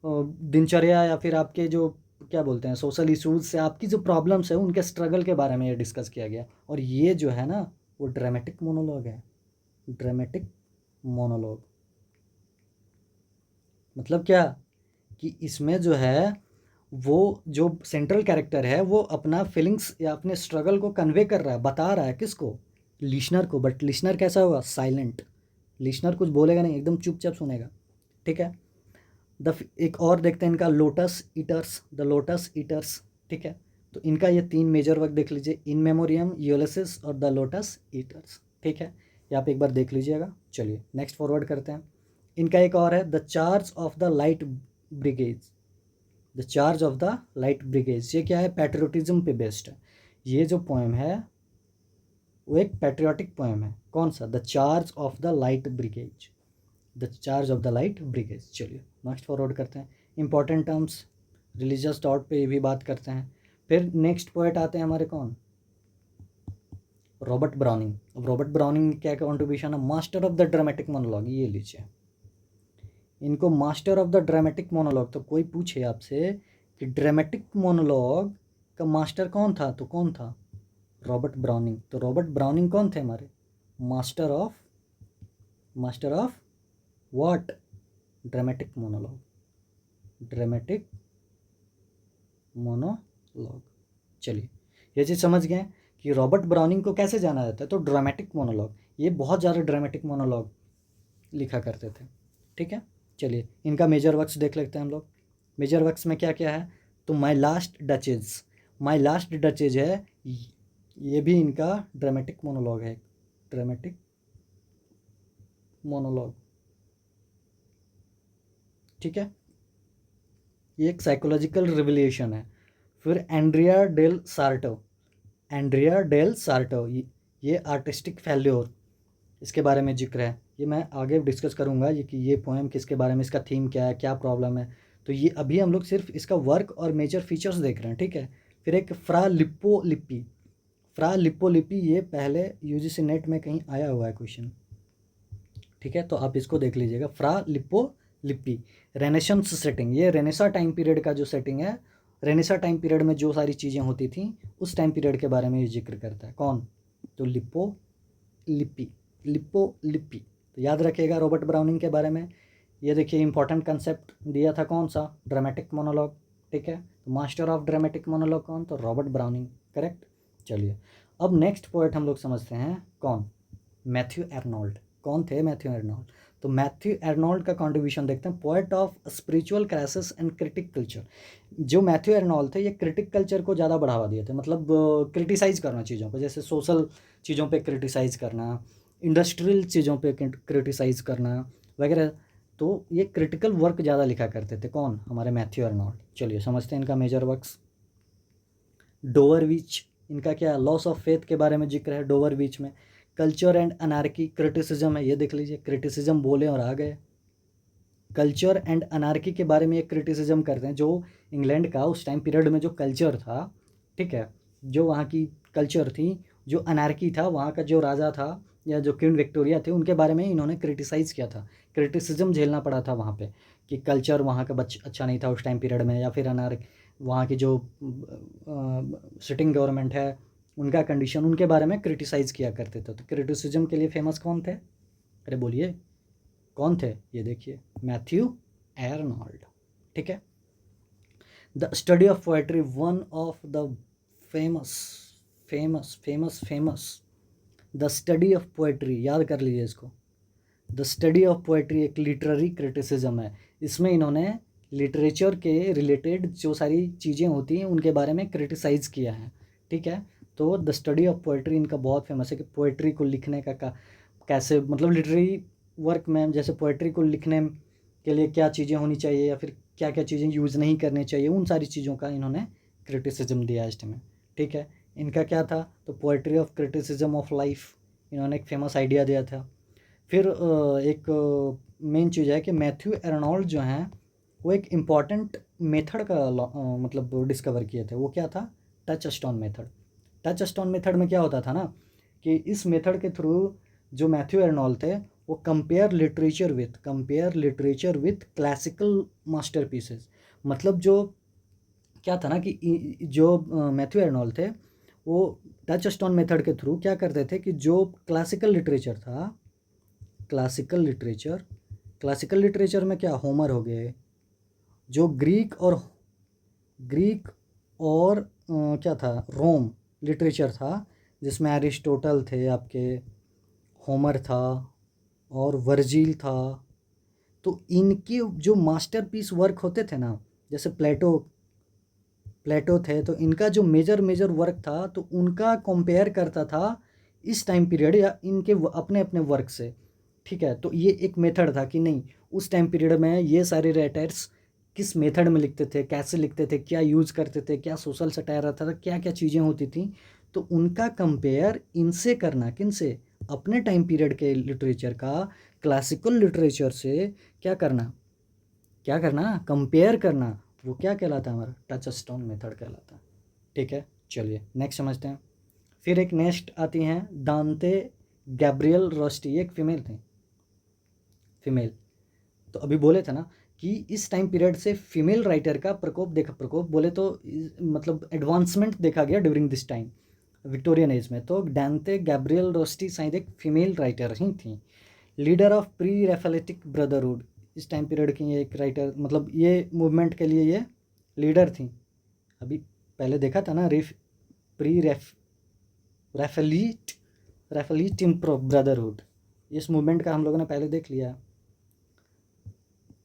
दिनचर्या या फिर आपके जो क्या बोलते हैं सोशल इशूज से आपकी जो प्रॉब्लम्स है उनके स्ट्रगल के बारे में ये डिस्कस किया गया। और ये जो है ना वो ड्रामेटिक मोनोलॉग है। ड्रामेटिक मोनोलॉग मतलब क्या? कि इसमें जो है वो जो सेंट्रल कैरेक्टर है वो अपना फीलिंग्स या अपने स्ट्रगल को कन्वे कर रहा है, बता रहा है किसको? लिसनर को। बट लिसनर कैसा होगा? साइलेंट। लिसनर कुछ बोलेगा नहीं, एकदम चुपचाप सुनेगा, ठीक है। एक और देखते हैं इनका, द लोटस ईटर्स, ठीक है। तो इनका ये 3 मेजर वर्क देख लीजिए, इन मेमोरियम, यूलिसिस और द लोटस ईटर्स, ठीक है। ये आप एक बार देख लीजिएगा। चलिए नेक्स्ट फॉरवर्ड करते हैं। इनका एक और है, the charge of the light brigades. ये क्या है? पैट्रियोटिज्म पे बेस्ड है। ये जो पोएम है वो एक पैट्रियोटिक पोएम है। कौन सा? The charge of the light brigades. चलिए नेक्स्ट फॉरवर्ड करते हैं। इंपॉर्टेंट टर्म्स रिलीजियस डॉट पे भी बात करते हैं। फिर नेक्स्ट पोएट आते हैं हमारे, कौन? Robert browning. अब रॉबर्ट ब्राउनिंग क्या कॉन्ट्रीब्यूशन है? Master of the dramatic monologue. ये लीजिए, इनको master of the dramatic monologue. तो कोई पूछे आपसे कि ड्रामेटिक मोनोलॉग का मास्टर कौन था, तो कौन था? Robert browning. तो रॉबर्ट ब्राउनिंग कौन थे हमारे? Master of what? Dramatic monologue. चलिए ये चीज़ समझ गए कि रॉबर्ट ब्राउनिंग को कैसे जाना जाता है, तो ड्रामेटिक मोनोलॉग, ये बहुत ज़्यादा ड्रामेटिक मोनोलॉग लिखा करते थे। ठीक है, चलिए इनका मेजर वर्क्स देख लेते हैं हम लोग। मेजर वर्क्स में क्या क्या है, तो my last duchess, my last duchess है, ये भी इनका ड्रामेटिक मोनोलॉग है, ड्रामेटिक मोनोलॉग। ठीक है, ये एक साइकोलॉजिकल रिविलेशन है। फिर Andrea del Sarto, Andrea del Sarto, ये आर्टिस्टिक फेल्योर, इसके बारे में जिक्र है। ये मैं आगे डिस्कस करूँगा ये कि ये पोएम किसके बारे में, इसका थीम क्या है, क्या प्रॉब्लम है। तो ये अभी हम लोग सिर्फ इसका वर्क और मेजर फीचर्स देख रहे हैं। ठीक है, फिर एक फ्रा लिप्पो लिपि, फ्रा लिप्पो लिपि, ये पहले यूजीसी नेट में कहीं आया हुआ है क्वेश्चन। ठीक है, तो आप इसको देख लीजिएगा, फ्रा लिप्पो लिपि। रेनेसांस सेटिंग, ये रेनेसा टाइम पीरियड का जो सेटिंग है, रेनेसा टाइम पीरियड में जो सारी चीज़ें होती थी उस टाइम पीरियड के बारे में ये जिक्र करता है। कौन, तो लिप्पो लिपि, लिप्पो लिपि। तो याद रखिएगा रॉबर्ट ब्राउनिंग के बारे में। ये देखिए इंपॉर्टेंट कंसेप्ट दिया था, कौन सा, ड्रामेटिक मोनोलॉग। ठीक है, तो मास्टर ऑफ ड्रामेटिक मोनोलॉग कौन, तो रॉबर्ट ब्राउनिंग, करेक्ट। चलिए अब नेक्स्ट पोएट हम लोग समझते हैं, कौन, मैथ्यू आर्नोल्ड। कौन थे मैथ्यू आर्नोल्ड, तो मैथ्यू आर्नोल्ड का कंट्रीब्यूशन देखते हैं। Poet of spiritual crisis and critic culture. जो मैथ्यू आर्नोल्ड थे, ये क्रिटिक कल्चर को ज़्यादा बढ़ावा दिए थे, मतलब क्रिटिसाइज़ करना चीज़ों को, जैसे सोशल चीज़ों पे क्रिटिसाइज़ करना, इंडस्ट्रियल चीज़ों पे क्रिटिसाइज़ करना वगैरह। तो ये क्रिटिकल वर्क ज़्यादा लिखा करते थे, कौन, हमारे मैथ्यू आर्नोल्ड। चलिए समझते हैं इनका मेजर वर्क्स। डोवरविच, इनका क्या, लॉस ऑफ फेथ के बारे में जिक्र है डोवरविच में। कल्चर एंड अनार्की, क्रिटिसिज्म है, ये देख लीजिए, क्रिटिसिज्म बोले और आ गए। कल्चर एंड अनार्की के बारे में एक क्रिटिसिज्म करते हैं, जो इंग्लैंड का उस टाइम पीरियड में जो कल्चर था, ठीक है, जो वहाँ की कल्चर थी, जो अनार्की था, वहाँ का जो राजा था या जो क्वीन विक्टोरिया थे, उनके बारे में इन्होंने क्रिटिसाइज़ किया था। क्रिटिसिज्म झेलना पड़ा था वहाँ पे, कि कल्चर वहाँ का अच्छा नहीं था उस टाइम पीरियड में, या फिर वहाँ की जो सिटिंग गवर्नमेंट है उनका कंडीशन, उनके बारे में क्रिटिसाइज़ किया करते थे। तो क्रिटिसिज्म के लिए फेमस कौन थे, अरे बोलिए कौन थे, ये देखिए मैथ्यू आर्नोल्ड। ठीक है, the study of poetry, one of the famous famous famous famous the study of poetry, याद कर लीजिए इसको। द स्टडी ऑफ पोएट्री एक लिटरेरी क्रिटिसिज्म है। इसमें इन्होंने लिटरेचर के रिलेटेड जो सारी चीज़ें होती हैं उनके बारे में क्रिटिसाइज़ किया है। ठीक है, तो द स्टडी ऑफ पोएट्री इनका बहुत फेमस है, कि पोएट्री को लिखने का कैसे, मतलब लिटरेरी वर्क में जैसे पोएट्री को लिखने के लिए क्या चीज़ें होनी चाहिए, या फिर क्या क्या चीज़ें यूज़ नहीं करनी चाहिए, उन सारी चीज़ों का इन्होंने क्रिटिसिज्म दिया इसमें। ठीक है, इनका क्या था, तो poetry of criticism of life, इन्होंने एक फेमस आइडिया दिया था। फिर एक मेन चीज़ है कि मैथ्यू आर्नोल्ड जो हैं वो एक इम्पॉर्टेंट मेथड का मतलब डिस्कवर किए थे। वो क्या था, touch stone method. Touch stone method में क्या होता था ना, कि इस मेथड के थ्रू जो मैथ्यू आर्नोल्ड थे वो compare literature with classical masterpieces. मतलब जो क्या था ना, कि जो मैथ्यू आर्नोल्ड थे वो टच स्टोन मेथड के थ्रू क्या करते थे, कि जो क्लासिकल लिटरेचर था, क्लासिकल लिटरेचर में क्या, होमर हो गए, जो ग्रीक और क्या था, रोम लिटरेचर था, जिसमें एरिस्टोटल थे आपके, होमर था और वर्जिल था। तो इनके जो मास्टरपीस वर्क होते थे ना, जैसे प्लेटो थे, तो इनका जो मेजर वर्क था तो उनका कंपेयर करता था इस टाइम पीरियड या इनके अपने अपने वर्क से। ठीक है, तो ये एक मेथड था कि नहीं, उस टाइम पीरियड में ये सारे राइटर्स किस मेथड में लिखते थे, कैसे लिखते थे, क्या यूज़ करते थे, क्या सोशल सटायर रहता था, क्या क्या चीज़ें होती थी, तो उनका कंपेयर इनसे करना, किन से, अपने टाइम पीरियड के लिटरेचर का क्लासिकल लिटरेचर से क्या करना, कंपेयर करना, वो क्या कहलाता है, हमारा टच स्टोन मेथड कहलाता है। ठीक है, चलिए नेक्स्ट समझते हैं। फिर एक नेक्स्ट आती हैं दांते गैब्रियल रोस्टी, एक फीमेल थी, फीमेल। तो अभी बोले थे ना कि इस टाइम पीरियड से फीमेल राइटर का प्रकोप बोले तो मतलब एडवांसमेंट देखा गया during this time, Victorian age में। तो डांते गैब्रियल रोस्टी शायद एक फीमेल राइटर ही थी। लीडर ऑफ प्री रेफेलेटिक ब्रदरहुड, इस टाइम पीरियड की ये एक राइटर, मतलब ये मूवमेंट के लिए ये लीडर थी। अभी पहले देखा था ना, प्री रेफ रैफेलिट ब्रदरहुड, इस मूवमेंट का हम लोगों ने पहले देख लिया है।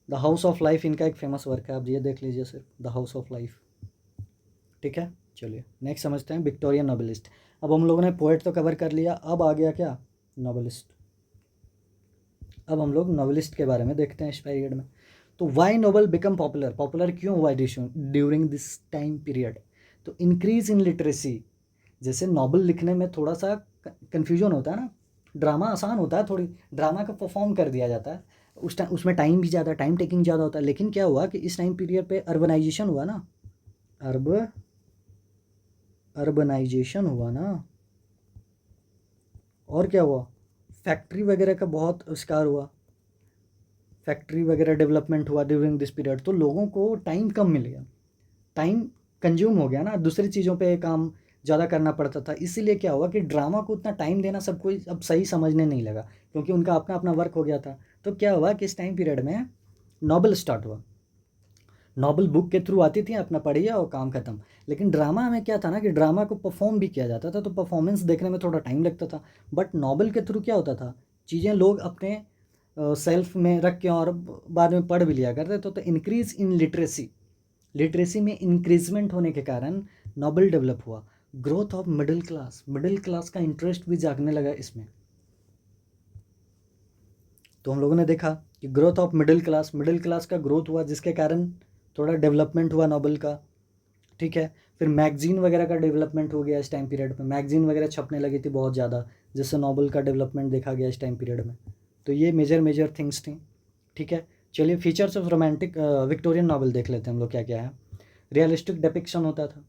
द हाउस ऑफ लाइफ इनका एक फेमस वर्क है, आप ये देख लीजिए सिर्फ, द हाउस ऑफ लाइफ। ठीक है, चलिए नेक्स्ट समझते हैं विक्टोरियन नॉवेलिस्ट। अब हम लोगों ने पोएट तो कवर कर लिया, अब आ गया क्या, नॉवेलिस्ट। अब हम लोग नॉवेलिस्ट के बारे में देखते हैं इस पीरियड में। तो why novel become popular, popular क्यों हुआ ड्यूरिंग दिस टाइम पीरियड? तो इंक्रीज इन लिटरेसी, जैसे नॉवेल लिखने में थोड़ा सा कन्फ्यूजन होता है ना, ड्रामा आसान होता है, थोड़ी ड्रामा को परफॉर्म कर दिया जाता है, उस टाइम उसमें टाइम भी ज़्यादा, टाइम टेकिंग ज़्यादा होता है। लेकिन क्या हुआ कि इस टाइम पीरियड पे अर्बनाइजेशन हुआ ना, अर्बनाइजेशन हुआ ना, और क्या हुआ, फैक्ट्री वगैरह का बहुत आविष्कार हुआ, फैक्ट्री वगैरह डेवलपमेंट हुआ ड्यूरिंग दिस पीरियड। तो लोगों को टाइम कम मिल गया, टाइम कंज्यूम हो गया ना, दूसरी चीज़ों पे काम ज़्यादा करना पड़ता था। इसीलिए क्या हुआ कि ड्रामा को उतना टाइम देना सबको अब सही समझने नहीं लगा, क्योंकि उनका अपना अपना वर्क हो गया था। तो क्या हुआ कि इस टाइम पीरियड में नॉवेल स्टार्ट हुआ, नॉवेल बुक के थ्रू आती थी, अपना पढ़िए और काम खत्म। लेकिन ड्रामा में क्या था ना कि ड्रामा को परफॉर्म भी किया जाता था, तो परफॉर्मेंस देखने में थोड़ा टाइम लगता था। बट नॉवेल के थ्रू क्या होता था, चीज़ें लोग अपने सेल्फ में रख के और बाद में पढ़ भी लिया करते। तो इंक्रीज इन लिटरेसी, लिटरेसी में इंक्रीजमेंट होने के कारण नॉवेल डेवलप हुआ। Growth of middle class, middle class का इंटरेस्ट भी जागने लगा इसमें। तो हम लोगों ने देखा कि ग्रोथ ऑफ मिडिल क्लास का ग्रोथ हुआ, जिसके कारण थोड़ा डेवलपमेंट हुआ नॉवेल का। ठीक है, फिर मैगजीन वगैरह का डेवलपमेंट हो गया इस टाइम पीरियड में, मैगजीन वगैरह छपने लगी थी बहुत ज़्यादा, जिससे नॉवेल का डेवलपमेंट देखा गया इस टाइम पीरियड में। तो ये मेजर थिंग्स थी। ठीक है, चलिए features of romantic Victorian novel देख लेते हैं हम लोग क्या क्या है। रियलिस्टिक डिपिक्शन होता था,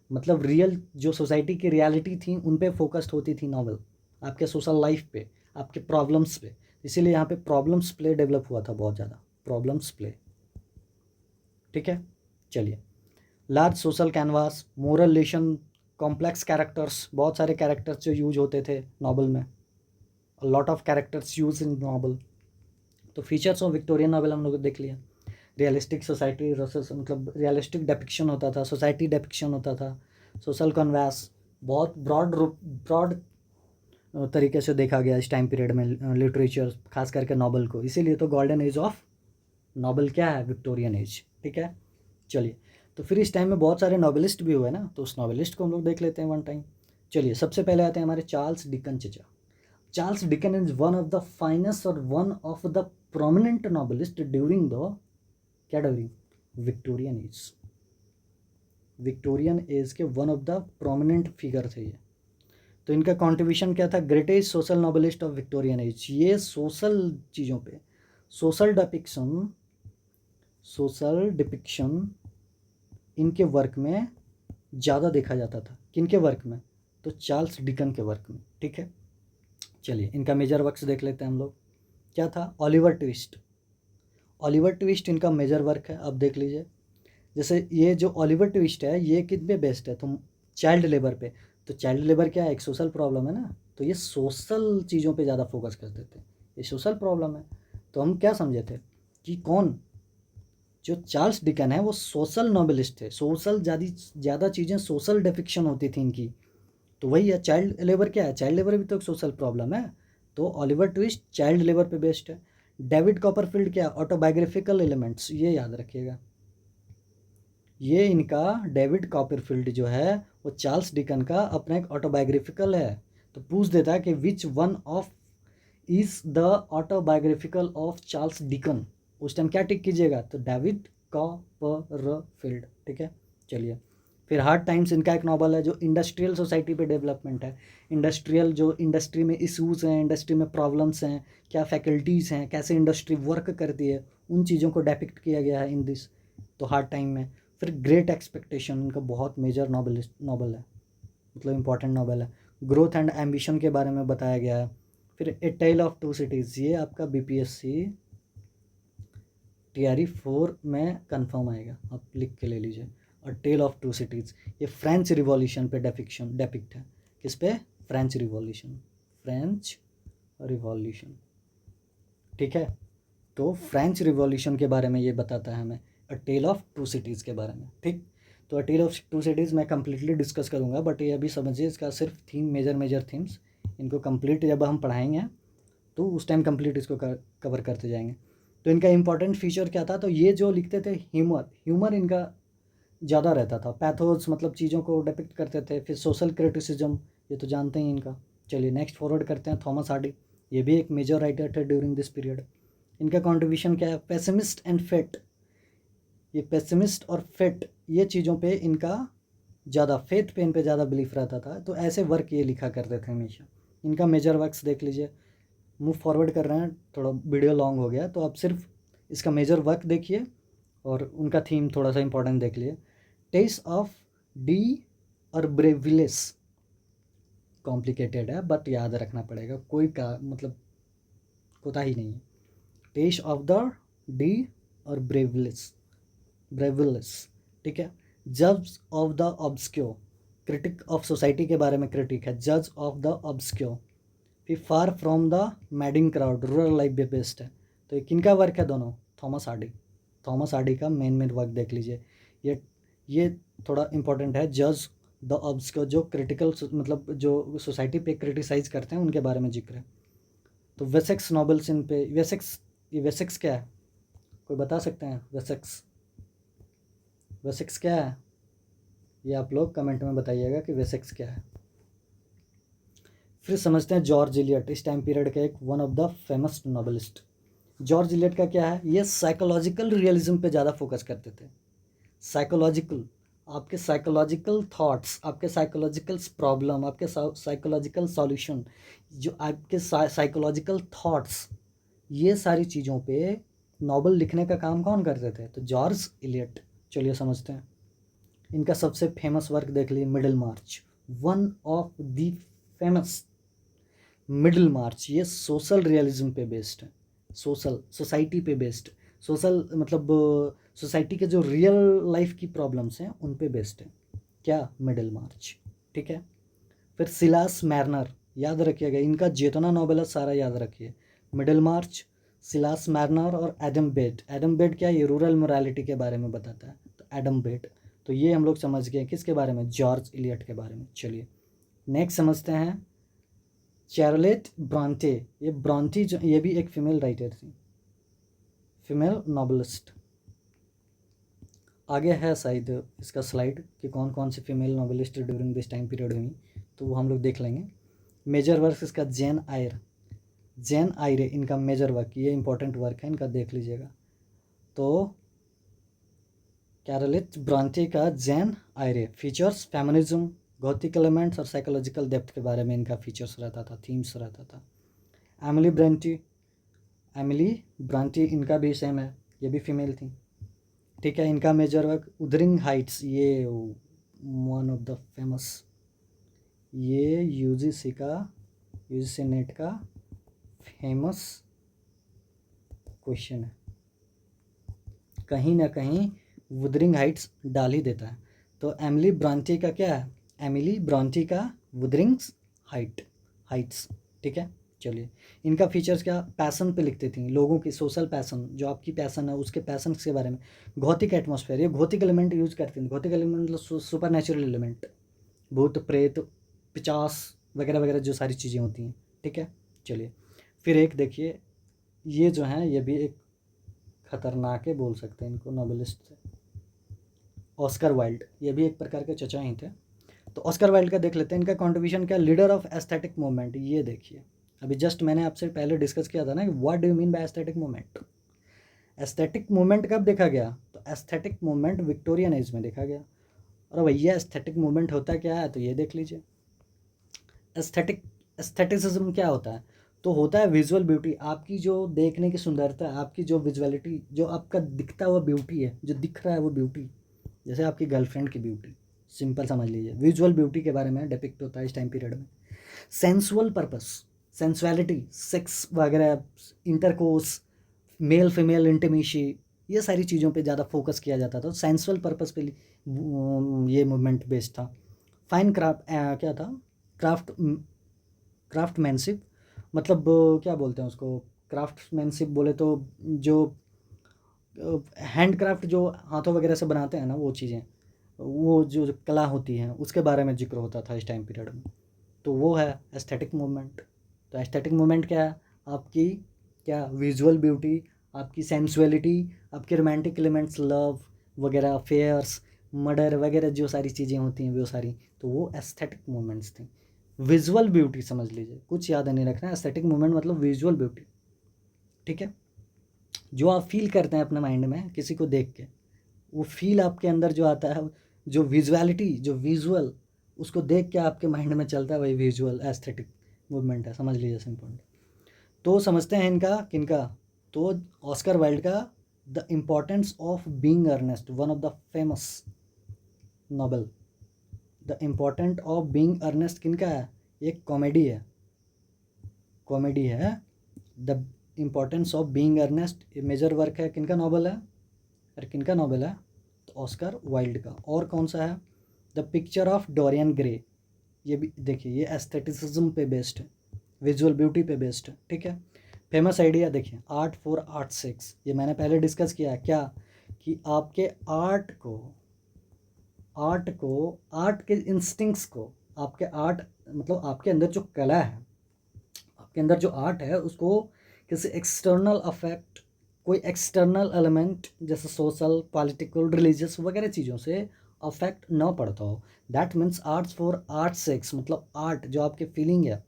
मतलब रियल जो सोसाइटी की रियलिटी थी उन पे फोकस्ड होती थी नॉवेल, आपके सोशल लाइफ पे, आपके प्रॉब्लम्स पे। इसीलिए यहाँ पे प्रॉब्लम्स प्ले डेवलप हुआ था बहुत ज़्यादा, प्रॉब्लम्स प्ले। ठीक है, चलिए लार्ज सोशल कैनवास, मोरल लेशन, कॉम्प्लेक्स कैरेक्टर्स, बहुत सारे कैरेक्टर्स जो यूज होते थे नॉवल में, lot of characters use in novel. तो फीचर्स ऑफ विक्टोरियन नॉवल हम लोग देख लिया। रियलिस्टिक सोसाइटी, मतलब रियलिस्टिक डेपिक्शन होता था, सोसाइटी डेपिक्शन होता था, सोशल कन्वास, बहुत ब्रॉड तरीके से देखा गया इस टाइम पीरियड में लिटरेचर, खास करके नॉवल को। इसीलिए तो गोल्डन एज ऑफ नॉवल क्या है, विक्टोरियन एज। ठीक है, चलिए तो फिर इस टाइम में बहुत सारे नॉवेलिस्ट भी हुए ना, तो उस नॉवेलिस्ट को हम लोग देख लेते हैं वन टाइम। चलिए सबसे पहले आते हैं हमारे चार्ल्स डिकन चचा। Charles Dickens is one of the finest और one of the prominent novelist during the क्या, during Victorian age. Victorian age के one of the prominent figure थे ये। तो इनका कॉन्ट्रीब्यूशन क्या था, greatest social novelist of Victorian age. ये सोशल चीज़ों पे, सोशल डिपिक्शन इनके वर्क में ज़्यादा देखा जाता था। किनके वर्क में, तो चार्ल्स डिकन के वर्क में। ठीक है, चलिए इनका मेजर वर्क्स देख लेते हैं हम लोग। क्या था, ऑलिवर ट्विस्ट। ऑलिवर ट्विस्ट इनका मेजर वर्क है, अब देख लीजिए। जैसे ये जो ऑलिवर ट्विस्ट है ये किस पे बेस्ड है, तो चाइल्ड लेबर पे। तो चाइल्ड लेबर क्या है, एक सोशल प्रॉब्लम है ना, तो ये सोशल चीज़ों पे ज़्यादा फोकस करते थे, ये सोशल प्रॉब्लम है। तो हम क्या समझे थे कि कौन, जो चार्ल्स डिकन है वो सोशल नॉवेलिस्ट थे, सोशल ज़्यादा चीज़ें सोशल डिपिक्शन होती थी इनकी। तो वही है, चाइल्ड लेबर क्या है, चाइल्ड लेबर भी तो एक सोशल प्रॉब्लम है। तो ऑलिवर ट्विस्ट चाइल्ड लेबर पे बेस्ड है। डेविड कॉपरफील्ड क्या, ऑटोबायोग्राफिकल एलिमेंट्स, ये याद रखिएगा। ये इनका डेविड कॉपरफील्ड जो है वो चार्ल्स डिकन का अपना एक ऑटोबायोग्राफिकल है। तो पूछ देता है कि which one of is the autobiographical of Charles Dickens, उस टाइम क्या टिक कीजिएगा, तो डेविड कॉपरफील्ड। ठीक है, चलिए फिर हार्ड टाइम्स इनका एक नॉवल है जो इंडस्ट्रियल सोसाइटी पे डेवलपमेंट है। इंडस्ट्रियल, जो इंडस्ट्री में इशूज़ हैं, इंडस्ट्री में प्रॉब्लम्स हैं, क्या फैकल्टीज़ हैं, कैसे इंडस्ट्री वर्क करती है, उन चीज़ों को डेपिक्ट किया गया है इन दिस, तो हार्ड टाइम में। फिर ग्रेट एक्सपेक्टेशन इनका बहुत मेजर नॉवल है, मतलब इंपॉर्टेंट नॉवल है। ग्रोथ एंड एम्बिशन के बारे में बताया गया है। फिर ए टेल ऑफ टू सिटीज़, ये आपका बीपीएससी टीआरई 4 में कंफर्म आएगा, आप लिख के ले लीजिए। और टेल ऑफ टू सिटीज़ ये फ्रेंच रिवॉल्यूशन पे डेपिक्ट है। किस पे, फ्रेंच रिवॉल्यूशन। ठीक है, तो फ्रेंच रिवॉल्यूशन के बारे में ये बताता है हमें, अ टेल ऑफ टू सिटीज़ के बारे में। ठीक, तो अ टेल ऑफ टू सिटीज़ मैं कम्प्लीटली डिस्कस करूँगा, बट ये अभी समझिए इसका सिर्फ थीम, मेजर थीम्स, इनको कंप्लीट जब हम पढ़ाएंगे तो उस टाइम कंप्लीट इसको कवर करते जाएंगे। तो इनका इंपॉर्टेंट फीचर क्या था, तो ये जो लिखते थे ह्यूमर इनका ज़्यादा रहता था। पैथोस मतलब चीज़ों को डिपिक्ट करते थे। फिर सोशल क्रिटिसिज्म, ये तो जानते हैं इनका। चलिए नेक्स्ट फॉरवर्ड करते हैं। थॉमस हार्डी, ये भी एक मेजर राइटर थे ड्यूरिंग दिस पीरियड। इनका कॉन्ट्रीब्यूशन क्या है, पेसिमिस्ट एंड फेट। ये पेसिमिस्ट और फेट ये चीज़ों पे इनका ज़्यादा, फेथ पे इन पे ज़्यादा बिलीफ रहता था, तो ऐसे वर्क ये लिखा करते थे हमेशा। इनका मेजर वर्क्स देख लीजिए। मूव फॉरवर्ड कर रहे हैं, थोड़ा वीडियो लॉन्ग हो गया, तो आप सिर्फ इसका मेजर वर्क देखिए और उनका थीम थोड़ा सा इंपॉर्टेंट देख लिए। टेस्ट ऑफ डी और ब्रेविलिस, कॉम्प्लिकेटेड है बट याद रखना पड़ेगा, कोई का मतलब कोताही नहीं है। टेस्ट ऑफ द डी और ब्रेविलिस, ठीक है। जज of the obscure, critic of society के बारे में क्रिटिक है, जज ऑफ द ऑब्सक्योर। फिर far from the madding crowd, rural life पे बेस्ड है। तो ये किनका वर्क है दोनों, थॉमस हार्डी का मेन वर्क देख लीजिए। ये थोड़ा इंपॉर्टेंट है। जज द ऑब्सक्योर जो क्रिटिकल मतलब जो सोसाइटी पे क्रिटिसाइज करते हैं उनके बारे में जिक्र है। तो वेसेक्स नॉवेल्स इन पे, ये वेसेक्स क्या है, कोई बता सकते हैं? वेसेक्स क्या है, ये आप लोग कमेंट में बताइएगा कि वेसेक्स क्या है। फिर समझते हैं जॉर्ज इलियट, इस टाइम पीरियड का एक one of the famous novelist. George Eliot का क्या है, ये साइकोलॉजिकल रियलिज्म पे ज़्यादा फोकस करते थे। साइकोलॉजिकल, आपके साइकोलॉजिकल थॉट्स, आपके साइकोलॉजिकल प्रॉब्लम, आपके साइकोलॉजिकल सॉल्यूशन, जो आपके साइकोलॉजिकल थॉट्स, ये सारी चीज़ों पे नॉवल लिखने का काम कौन करते थे, तो जॉर्ज इलियट। चलिए समझते हैं। इनका सबसे फेमस वर्क देख लीजिए, Middlemarch, one of the famous. Middlemarch ये सोशल रियलिज्म पे बेस्ड है, सोसाइटी पे बेस्ड, सोशल मतलब सोसाइटी के जो रियल लाइफ की प्रॉब्लम्स हैं उन पे बेस्ड है क्या, मिडिल मार्च, ठीक है। फिर सिलास मैरनर, याद रखिएगा इनका जितना नॉवेल है सारा याद रखिए। मिडिल मार्च, सिलास मैरनर और एडम बेड। एडम बेड क्या, ये रूरल मोरालिटी के बारे में बताता है, तो एडम बेड। तो ये हम लोग समझ गए किसके बारे में, जॉर्ज इलियट के बारे में। चलिए नेक्स्ट समझते हैं चार्लोट ब्रॉन्टे। ये ब्रॉन्टी जो, ये भी एक फीमेल राइटर थी, फीमेल नॉवेलिस्ट। आगे है शायद इसका स्लाइड कि कौन कौन सी female novelist during this time period हुई, तो वो हम लोग देख लेंगे। मेजर वर्क इसका जेन आयरे इनका मेजर वर्क, ये इंपॉर्टेंट वर्क है इनका, देख लीजिएगा। तो चार्लोट ब्रॉन्टे का Jane Eyre, features feminism, Gothic elements और साइकोलॉजिकल डेप्थ के बारे में इनका फीचर्स रहता था, थीम्स रहता था। एमिली ब्रांटी इनका भी सेम है, ये भी फीमेल थी, ठीक है। इनका मेजर वर्क उदरिंग हाइट्स, ये वन ऑफ द फेमस, ये यूजीसी नेट का फेमस क्वेश्चन है, कहीं ना कहीं वुदरिंग हाइट्स डाल ही देता है। तो एमिली ब्रांटी का क्या है, एमिली ब्रांटी का वुदरिंग हाइट्स, ठीक है। चलिए इनका फीचर्स क्या, पैसन पे लिखती थी, लोगों की सोशल पैसन, जो आपकी पैसन है उसके पैसन के बारे में। गॉथिक एटमॉस्फेयर, ये गॉथिक एलिमेंट यूज करती थी। गॉथिक एलिमेंट मतलब सुपर नेचुरल एलिमेंट, भूत प्रेत पिचास वगैरह वगैरह जो सारी चीज़ें होती हैं, ठीक है। चलिए फिर एक देखिए, ये जो है ये भी एक खतरनाक है बोल सकते हैं इनको, नॉवेलिस्ट थे ऑस्कर वाइल्ड, ये भी एक प्रकार के चचा ही थे। तो ऑस्कर वाइल्ड का देख लेते हैं, इनका कंट्रीब्यूशन क्या, लीडर ऑफ एस्थेटिक मूवमेंट। ये देखिए अभी जस्ट मैंने आपसे पहले डिस्कस किया था ना कि what do you mean bye aesthetic movement. Aesthetic movement कब देखा गया, तो एस्थेटिक मूवमेंट विक्टोरियन एज में देखा गया। और भैया एस्थेटिक मूवमेंट होता क्या है, तो ये देख लीजिए। एस्थेटिसिज्म क्या होता है, तो होता है विजुअल ब्यूटी, आपकी जो देखने की सुंदरता है, आपकी जो विजुअलिटी, जो आपका दिखता हुआ ब्यूटी है, जो दिख रहा है वो ब्यूटी, जैसे आपकी गर्लफ्रेंड की ब्यूटी, सिंपल समझ लीजिए, विजुअल ब्यूटी के बारे में डिपिक्ट होता है इस टाइम पीरियड में। सेंसुअल पर्पस, सेंसुअलिटी, सेक्स वगैरह, इंटरकोर्स, मेल फीमेल इंटीमेसी, ये सारी चीज़ों पे ज़्यादा फोकस किया जाता था। सेंसुअल पर्पस पे ये मूवमेंट बेस्ड था। फाइन क्राफ्ट क्या था, क्राफ्टमैनशिप, मतलब क्या बोलते हैं उसको, क्राफ्टमैनशिप बोले तो जो हैंड क्राफ्ट जो हाथों वगैरह से बनाते हैं ना वो चीज़ें, वो जो जो कला होती है उसके बारे में जिक्र होता था इस टाइम पीरियड में। तो वो है एस्थेटिक मूवमेंट। तो एस्थेटिक मूवमेंट क्या है? आपकी क्या विजुअल ब्यूटी, आपकी सेंसुअलिटी, आपके रोमांटिक एलिमेंट्स, लव वगैरह, अफेयर्स, मर्डर वगैरह जो सारी चीज़ें होती हैं वो सारी, तो वो एस्थेटिक मूवमेंट्स थी। विजुअल ब्यूटी समझ लीजिए, कुछ याद नहीं रखना, एस्थेटिक मूवमेंट मतलब विजुअल ब्यूटी, ठीक है। जो आप फील करते हैं अपने माइंड में किसी को देख के, वो फील आपके अंदर जो आता है, जो विजुअलिटी, जो विजुअल, उसको देख के आपके माइंड में चलता है, वही विजुअल एस्थेटिक मूवमेंट है, समझ लीजिए सिंपल। तो समझते हैं इनका किनका, तो ऑस्कर वाइल्ड का the importance of being earnest, one of the famous novel. The important of being earnest किनका है? एक कॉमेडी है, कॉमेडी है। The importance of being earnest ये मेजर वर्क है, किनका नॉवल है? अरे किनका नॉवल है? तो ऑस्कर वाइल्ड का। और कौन सा है? The picture of Dorian Gray, ये भी देखिए, ये एस्थेटिसिज्म पे बेस्ड है, विजुअल ब्यूटी पे बेस्ड है, ठीक है। फेमस आइडिया देखिए, आर्ट फॉर आर्ट सेक्स, ये मैंने पहले डिस्कस किया है क्या, कि आपके आर्ट के इंस्टिंक्ट्स को, आपके आर्ट मतलब आपके अंदर जो कला है, आपके अंदर जो आर्ट है, उसको किसी एक्सटर्नल अफेक्ट, कोई एक्सटर्नल एलिमेंट जैसे सोशल, पॉलिटिकल, रिलीजियस वगैरह चीज़ों से अफेक्ट ना पड़ता हो। That means arts for art sex, मतलब आर्ट जो आपकी फीलिंग है,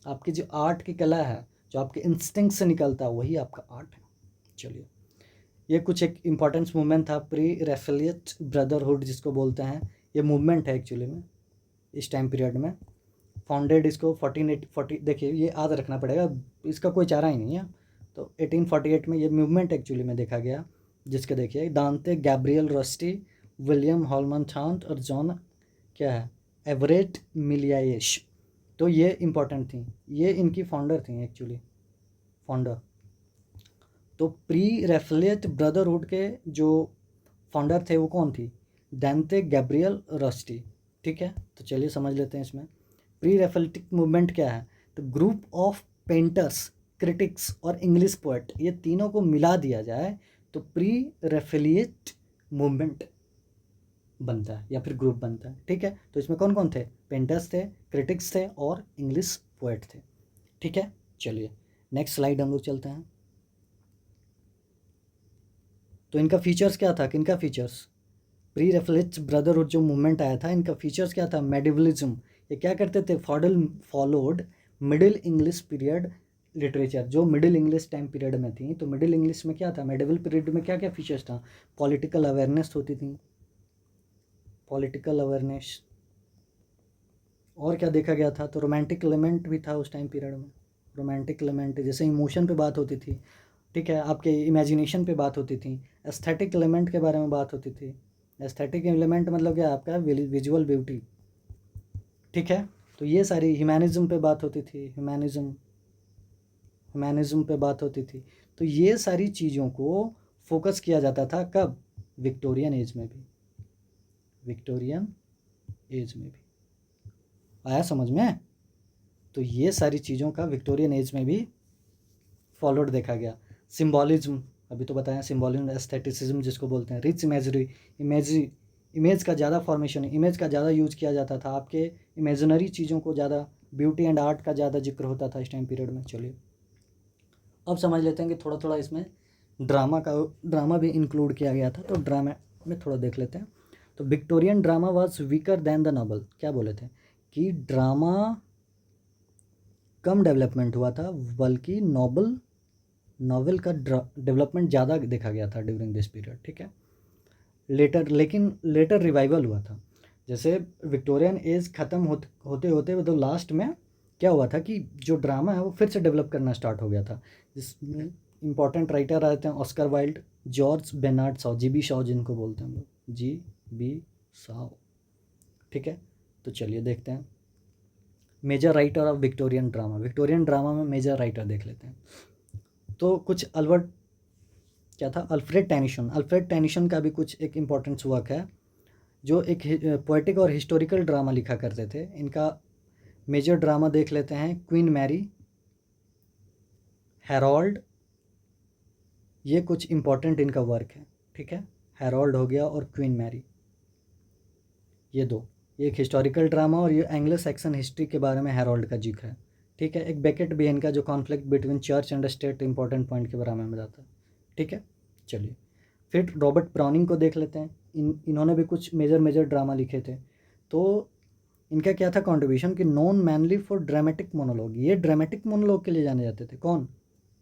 आपकी जो आर्ट की कला है, जो आपके इंस्टिंक्ट से निकलता है, वही आपका आर्ट है। चलिए, ये कुछ एक इम्पॉर्टेंस मूवमेंट था, प्री रेफिलिएट ब्रदरहुड जिसको बोलते हैं। ये मूवमेंट है एक्चुअली में इस टाइम पीरियड में, फाउंडेड इसको 1440, देखिए ये याद रखना पड़ेगा, इसका कोई चारा ही नहीं है। तो 1848 में ये मूवमेंट एक्चुअली में देखा गया, जिसके देखिए दांते गैब्रियल रस्टी, विलियम हॉलमन थांट और जॉन क्या है, एवरेट मिलियायेश। तो ये इम्पोर्टेंट थी, ये इनकी फाउंडर थी एक्चुअली, फाउंडर। तो प्री रेफिलिएट ब्रदरहुड के जो फाउंडर थे वो कौन थी? दांते गैब्रियल रस्टी, ठीक है। तो चलिए समझ लेते हैं इसमें प्री रेफिलिटिक मूवमेंट क्या है। तो ग्रुप ऑफ पेंटर्स, क्रिटिक्स और इंग्लिश पोएट, ये तीनों को मिला दिया जाए तो प्री रेफिलिएट मूवमेंट बनता है या फिर ग्रुप बनता है, ठीक है। तो इसमें कौन कौन थे? पेंटर्स थे, क्रिटिक्स थे और इंग्लिश पोएट थे, ठीक है। चलिए नेक्स्ट स्लाइड हम लोग चलते हैं। तो इनका फीचर्स क्या था, किनका फीचर्स? प्री रेफिलिएट ब्रदरहुड जो मूवमेंट आया था, इनका फीचर्स क्या था? मेडिवलिज्म, ये क्या करते थे? Followed middle English period literature, जो मिडिल इंग्लिश टाइम पीरियड में थी। तो मिडिल इंग्लिश में क्या था, मेडिवल पीरियड में क्या क्या फीचर्स था? पॉलिटिकल अवेयरनेस होती थी, पॉलिटिकल अवेयरनेस। और क्या देखा गया था? तो रोमांटिक एलिमेंट भी था उस टाइम पीरियड में। रोमांटिक एलिमेंट जैसे इमोशन पे बात होती थी, ठीक है, आपके इमेजिनेशन पे बात होती थी। एस्थेटिक एलिमेंट के बारे में बात होती थी। एस्थेटिक एलिमेंट मतलब क्या? आपका विजुअल ब्यूटी, ठीक है। तो ये सारी ह्यूमैनिज्म पे बात होती थी, ह्यूमैनिज्म पे बात होती थी। तो ये सारी चीज़ों को फोकस किया जाता था, कब? विक्टोरियन एज में भी, विक्टोरियन एज में भी। आया समझ में? तो ये सारी चीज़ों का विक्टोरियन एज में भी फॉलोड देखा गया। सिम्बॉलिज्म, अभी तो बताया, सिम्बॉलिज्म एस्थेटिसिज्म जिसको बोलते हैं। रिच इमेजरी, इमेज का ज़्यादा फॉर्मेशन, इमेज का ज़्यादा यूज किया जाता था, आपके इमेजिनरी चीज़ों को ज़्यादा, ब्यूटी एंड आर्ट का ज़्यादा जिक्र होता था इस टाइम पीरियड में। चलिए अब समझ लेते हैं कि थोड़ा थोड़ा इसमें ड्रामा भी इंक्लूड किया गया था। तो ड्रामा में थोड़ा देख लेते हैं। तो Victorian drama was weaker then the novel, क्या बोले थे कि ड्रामा कम डेवलपमेंट हुआ था, बल्कि नॉवल का डेवलपमेंट ज़्यादा देखा गया था ड्यूरिंग दिस पीरियड, ठीक है। लेटर रिवाइवल हुआ था। जैसे विक्टोरियन एज ख़त्म होते होते तो लास्ट में क्या हुआ था कि जो ड्रामा है वो फिर से डेवलप करना स्टार्ट हो गया था, जिसमें इंपॉर्टेंट राइटर आए थे Oscar Wilde, George Bernard Shaw, GB Shaw जिनको बोलते हैं हम लोग, GB शॉ, ठीक है। तो चलिए देखते हैं major writer of Victorian drama में मेजर राइटर देख लेते हैं। तो कुछ अल्बर्ट क्या था, अल्फ्रेड टेनिसन का भी कुछ एक इम्पोर्टेंट वर्क है, जो एक पोएटिक और हिस्टोरिकल ड्रामा लिखा करते थे। इनका मेजर ड्रामा देख लेते हैं, क्वीन मैरी, हैरोल्ड, ये कुछ इम्पोर्टेंट इनका वर्क है, ठीक है। हैरोल्ड हो गया और क्वीन मैरी। ये दो, एक हिस्टोरिकल ड्रामा और ये एंग्लो सैक्सन हिस्ट्री के बारे में हेरोल्ड का जिक्र है, ठीक है। एक बेकेट भी इनका जो conflict between church and state important point के बारे में बताता है, ठीक है। चलिए फिर रॉबर्ट ब्राउनिंग को देख लेते हैं। इन्होंने भी कुछ मेजर ड्रामा लिखे थे। तो इनका क्या था कंट्रीब्यूशन कि known mainly for dramatic monologue, ये ड्रामेटिक मोनोलॉग के लिए जाने जाते थे। कौन?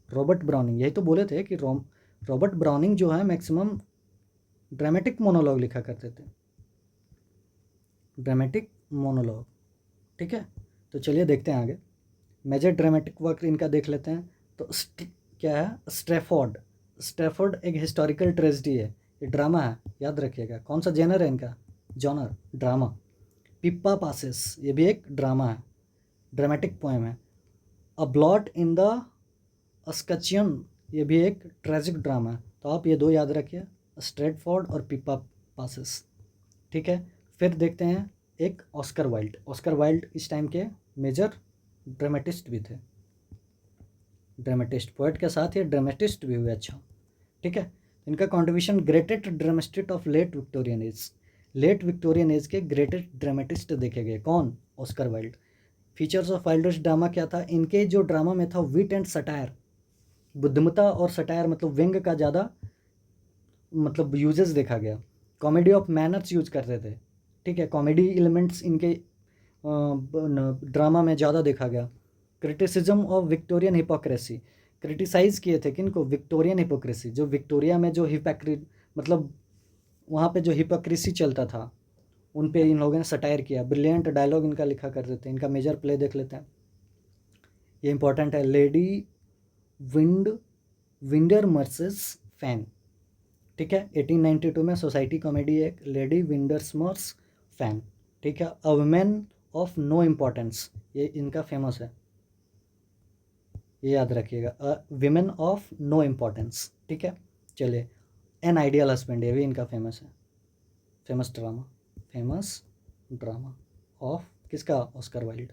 Robert Browning. यही तो बोले थे कि रॉबर्ट ब्राउनिंग जो है मैक्सिमम ड्रामेटिक मोनोलॉग लिखा करते थे, ड्रामेटिक मोनोलॉग, ठीक है। तो चलिए देखते हैं आगे, मेजर ड्रामेटिक वर्क इनका देख लेते हैं। तो क्या है? स्ट्रैफोर्ड एक हिस्टोरिकल ट्रेजेडी है, ये ड्रामा है, याद रखिएगा। कौन सा जेनर है इनका? Genre drama. पिप्पा पासेस ये भी एक ड्रामा है, ड्रामेटिक पोएम है। अ ब्लॉट इन द अस्कचियन ये भी एक ट्रेजिक ड्रामा है। तो आप ये दो याद रखिए, स्ट्रैटफोर्ड और पिप्पा पासेस, ठीक है। फिर देखते हैं एक ऑस्कर वाइल्ड। ऑस्कर वाइल्ड इस टाइम के मेजर ड्रामेटिस्ट भी थे, ड्रामेटिस्ट पोएट के साथ ये ड्रामेटिस्ट भी हुए, अच्छा, ठीक है। इनका contribution greatest dramatist of late Victorian age, late Victorian age के ग्रेटेस्ट ड्रामेटिस्ट देखे गए। कौन? Oscar Wilde. Features of Wilde's drama क्या था? इनके जो ड्रामा में था विट एंड सटायर, बुद्धिमता और सटायर मतलब व्यंग का ज़्यादा मतलब यूजेस देखा गया। कॉमेडी ऑफ मैनर्स यूज करते थे, ठीक है। कॉमेडी एलिमेंट्स इनके ड्रामा में ज़्यादा देखा गया। Criticism of Victorian hypocrisy, criticise किए थे किनको? विक्टोरियन हिपोक्रेसी, जो विक्टोरिया में जो मतलब वहाँ पे जो हिपोक्रेसी चलता था उन पे इन लोगों ने सटायर किया। ब्रिलियंट डायलॉग इनका लिखा करते थे। इनका मेजर प्ले देख लेते हैं, ये इंपॉर्टेंट है। लेडी विंडर मर्सेस फैन, ठीक है। 1892 में सोसाइटी कॉमेडी एक लेडी विंडरमर्स फैन, ठीक है। A woman of no importance ये इनका फेमस है, ये याद रखिएगा, a woman of no importance, ठीक है। चलिए एन आइडियल हस्बैंड ये भी इनका फेमस है, फेमस ड्रामा ऑफ किसका? Oscar Wilde,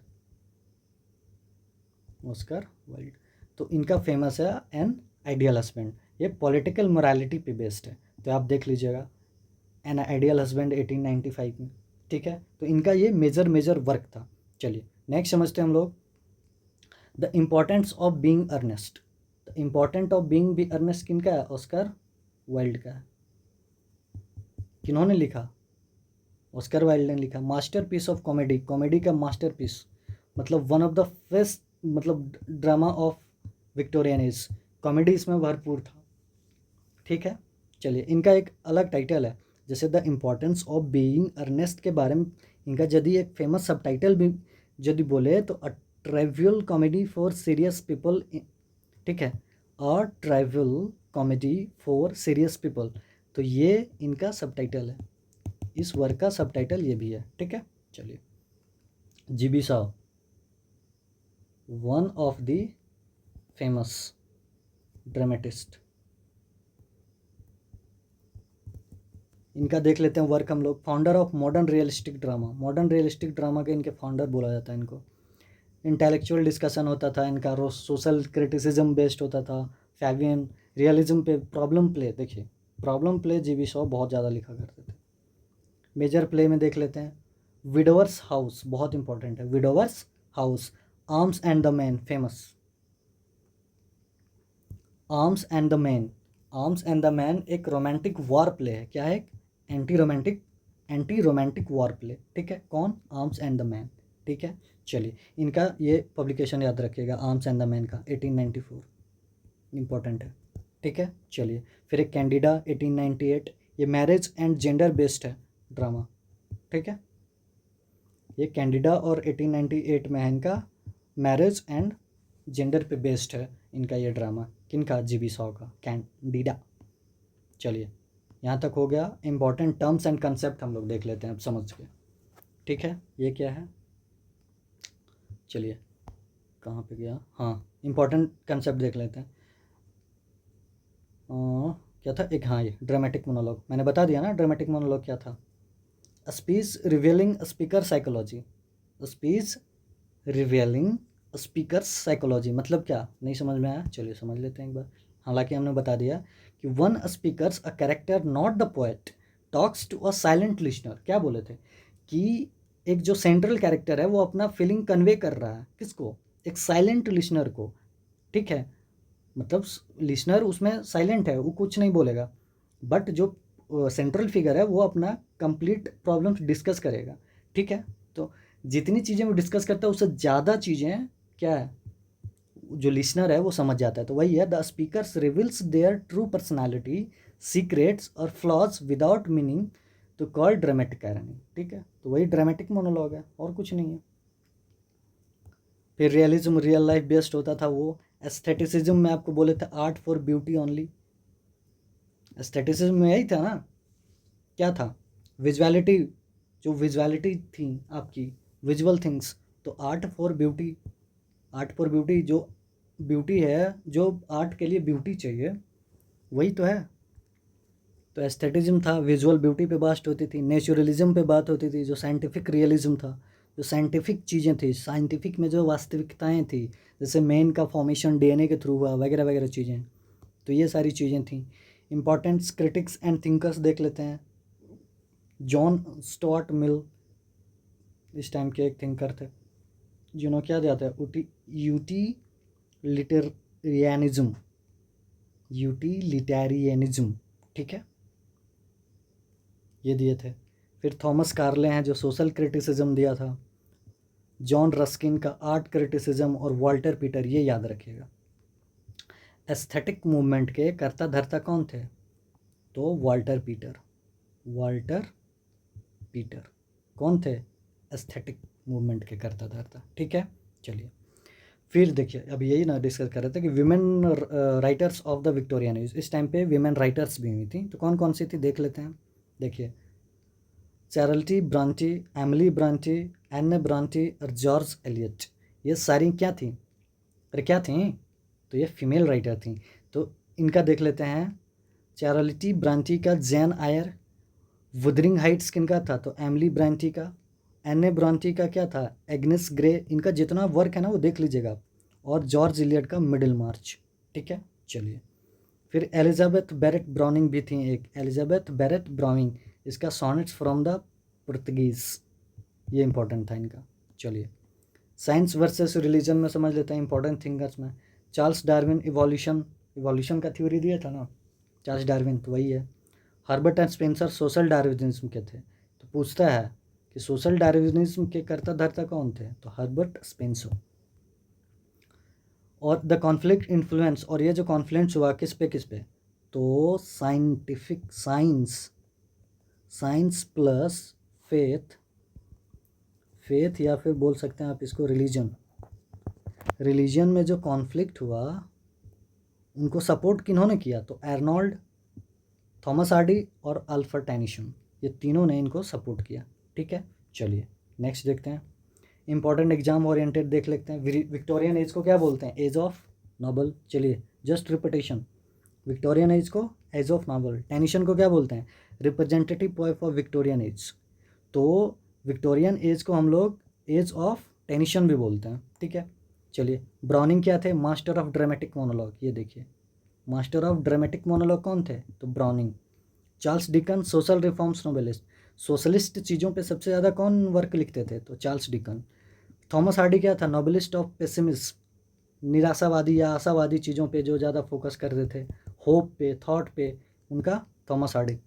Oscar Wilde. तो इनका फेमस है एन आइडियल हस्बैंड, ये पॉलिटिकल मोरालिटी पे बेस्ड है, तो आप देख लीजिएगा एन आइडियल हस्बैंड 1895 में, ठीक है। तो इनका ये मेजर वर्क था। चलिए नेक्स्ट समझते हैं हम लोग, the importance of being earnest. The important of being be earnest किनका है? ऑस्कर वाइल्ड का है। किन्होंने लिखा? ऑस्कर वाइल्ड ने लिखा। मास्टरपीस ऑफ कॉमेडी, कॉमेडी का मास्टरपीस मतलब वन ऑफ द फेस्ट मतलब drama of Victorian as, comedy इसमें भरपूर था, ठीक है। चलिए इनका एक अलग टाइटल है, जैसे the importance of being earnest के बारे में इनका यदि एक फेमस सब टाइटल भी यदि बोले तो a trivial comedy for serious people, ठीक है, a trivial comedy for serious people, तो ये इनका सब टाइटल है, इस वर्क का सब टाइटल ये भी है, ठीक है। चलिए जीबी साहब, one of the famous dramatist, इनका देख लेते हैं वर्क हम लोग। Founder of modern realistic drama, modern realistic drama के इनके फाउंडर बोला जाता है इनको। इंटेलेक्चुअल डिस्कशन होता था इनका, सोशल क्रिटिसिज्म बेस्ड होता था। फैबियन रियलिज्म पे प्रॉब्लम प्ले, देखिए प्रॉब्लम प्ले जीबी शॉ बहुत ज़्यादा लिखा करते थे। मेजर प्ले में देख लेते हैं विडोवर्स हाउस, बहुत इंपॉर्टेंट है widowers house. Arms and the man famous, arms and the man, arms and the man एक रोमांटिक वॉर प्ले है, क्या है? एंटी रोमांटिक वॉर प्ले, ठीक है। कौन? आर्म्स एंड द मैन, ठीक है। चलिए इनका ये पब्लिकेशन याद रखिएगा, आर्म्स एंड द मैन का 1894, इंपॉर्टेंट है, ठीक है। चलिए फिर एक कैंडिडा 1898, ये मैरिज एंड जेंडर बेस्ड है ड्रामा, ठीक है। ये कैंडिडा और 1898 में है इनका, मैरिज एंड जेंडर पे बेस्ड है इनका ये ड्रामा, किनका? जीबी शॉ का कैंडिडा। चलिए यहाँ तक हो गया। इंपॉर्टेंट टर्म्स एंड कंसेप्ट हम लोग देख लेते हैं अब समझ के, ठीक है। ये क्या है? चलिए कहाँ पे गया? हाँ, इंपॉर्टेंट कंसेप्ट देख लेते हैं। क्या था एक? हाँ ये ड्रामेटिक मोनोलॉग, मैंने बता दिया ना ड्रामेटिक मोनोलॉग क्या था। Speech revealing speaker psychology, speech revealing speaker psychology मतलब क्या? नहीं समझ में आया? चलिए समझ लेते हैं एक बार। हालांकि हमने बता दिया कि one speakers a character not the poet talks to a silent listener, क्या बोले थे कि एक जो सेंट्रल कैरेक्टर है वो अपना फीलिंग कन्वे कर रहा है, किसको, एक साइलेंट लिसनर को, ठीक है, मतलब लिसनर उसमें साइलेंट है, वो कुछ नहीं बोलेगा, बट जो सेंट्रल फिगर है वो अपना कंप्लीट प्रॉब्लम्स डिस्कस करेगा, ठीक है। तो जितनी चीज़ें वो डिस्कस करता है उससे ज़्यादा चीज़ें क्या है, जो लिसनर है वो समझ जाता है। तो वही है, the speakers reveals their true personality, secrets और flaws without meaning to call dramatic irony, ठीक है। तो वही ड्रामेटिक मोनोलॉग है और कुछ नहीं है। फिर रियलिज्म रियल लाइफ बेस्ड होता था वो। एस्थेटिसिज्म में आपको बोले थे art for beauty only, aestheticism में यही था ना, क्या था, विजुअलिटी, जो विजुअलिटी थी आपकी, विजुअल थिंग्स, तो art for beauty, art for beauty, जो ब्यूटी है, जो आर्ट के लिए ब्यूटी चाहिए, वही तो है। तो एस्थेटिज्म था, विजुअल ब्यूटी पे बात होती थी। नेचुरलिज्म पे बात होती थी, जो साइंटिफिक रियलिज्म था, जो साइंटिफिक चीज़ें थी, साइंटिफिक में जो वास्तविकताएं थी, जैसे मेन का फॉर्मेशन डीएनए के थ्रू हुआ वगैरह वगैरह चीज़ें, तो ये सारी चीज़ें थी। इम्पॉर्टेंट्स क्रिटिक्स एंड थिंकर्स देख लेते हैं। जॉन स्टुअर्ट मिल इस टाइम के एक थिंकर थे, जिन्होंने क्या दिया था, यूटिलिटेरियनिज्म, यूटिलिटेरियनिज्म, ठीक है, ये दिए थे। फिर थॉमस कार्ले हैं जो सोशल क्रिटिसिज्म दिया था। जॉन रस्किन का आर्ट क्रिटिसिज्म और वॉल्टर पीटर, ये याद रखिएगा। एस्थेटिक मूवमेंट के कर्ता धर्ता कौन थे, तो वॉल्टर पीटर, वॉल्टर पीटर कौन थे, एस्थेटिक मूवमेंट के कर्ता धर्ता, ठीक है। चलिए फिर देखिए, अब यही ना डिस्कस कर रहे थे कि women writers of the Victorian as, इस टाइम पे विमेन राइटर्स भी हुई थी, तो कौन कौन सी थी देख लेते हैं। देखिए, चैरिटी ब्रांची, एमिली ब्रांची, एन ब्रांची और जॉर्ज एलियट, ये सारी क्या थी, अरे क्या थी, तो ये फीमेल राइटर थी। तो इनका देख लेते हैं। चैरिटी ब्रांची का जैन आयर, वुदरिंग हाइट्स किनका था, तो एमिली ब्रांची का। एन ब्रांची का क्या था, एग्नेस ग्रे, इनका जितना वर्क है ना वो देख लीजिएगा आप। और जॉर्ज इलियट का मिडिल मार्च, ठीक है। चलिए फिर एलिजाबेथ बैरेट ब्राउनिंग भी थी एक, एलिजाबेथ बैरेट ब्राउनिंग, इसका सॉनेट्स फ्रॉम द पुर्तगीज, ये इंपॉर्टेंट था इनका। चलिए साइंस वर्सेस रिलीजन में समझ लेते हैं इंपॉर्टेंट थिंकर्स में। चार्ल्स डार्विन इवोल्यूशन, इवोल्यूशन का थ्योरी दिया था ना चार्ल्स डार्विन, तो वही है। Herbert and Spencer social Darwinism के थे। तो पूछता है कि सोशल डार्विनिज्म के कर्ता धर्ता कौन थे, तो हर्बर्ट स्पेंसर। और द कॉन्फ्लिक्ट इन्फ्लुएंस, और ये जो कॉन्फ्लुएंस हुआ किस पे, तो scientific science, science plus faith, faith या फिर बोल सकते हैं आप इसको रिलीजन, रिलीजन में जो कॉन्फ्लिक्ट हुआ उनको सपोर्ट किन्होंने किया, तो एर्नोल्ड, थॉमस हार्डी और अल्फ्रेड टेनिसन, ये तीनों ने इनको सपोर्ट किया, ठीक है। चलिए नेक्स्ट देखते हैं, इंपॉर्टेंट एग्जाम ओरिएंटेड देख लेते हैं। विक्टोरियन एज को क्या बोलते हैं, एज ऑफ नोबल। चलिए जस्ट रिपीटेशन, विक्टोरियन एज को एज ऑफ नोबल। टेनिसन को क्या बोलते हैं, representative poet of Victorian as. तो विक्टोरियन एज को हम लोग एज ऑफ टेनिसन भी बोलते हैं, ठीक है। चलिए ब्राउनिंग क्या थे, मास्टर ऑफ ड्रामेटिक मोनोलॉग, ये देखिए मास्टर ऑफ ड्रामेटिक मोनोलॉग कौन थे, तो browning. Charles Dickens social reforms novelist, socialist चीज़ों पे सबसे ज़्यादा कौन वर्क लिखते थे, तो चार्ल्स डिकन। थॉमस हार्डी क्या था, नोबलिस्ट ऑफ पेसिमिस्ट, निराशावादी या आशावादी चीज़ों पे जो ज़्यादा फोकस करते थे, होप पे, थॉट पे, उनका थॉमस हार्डी।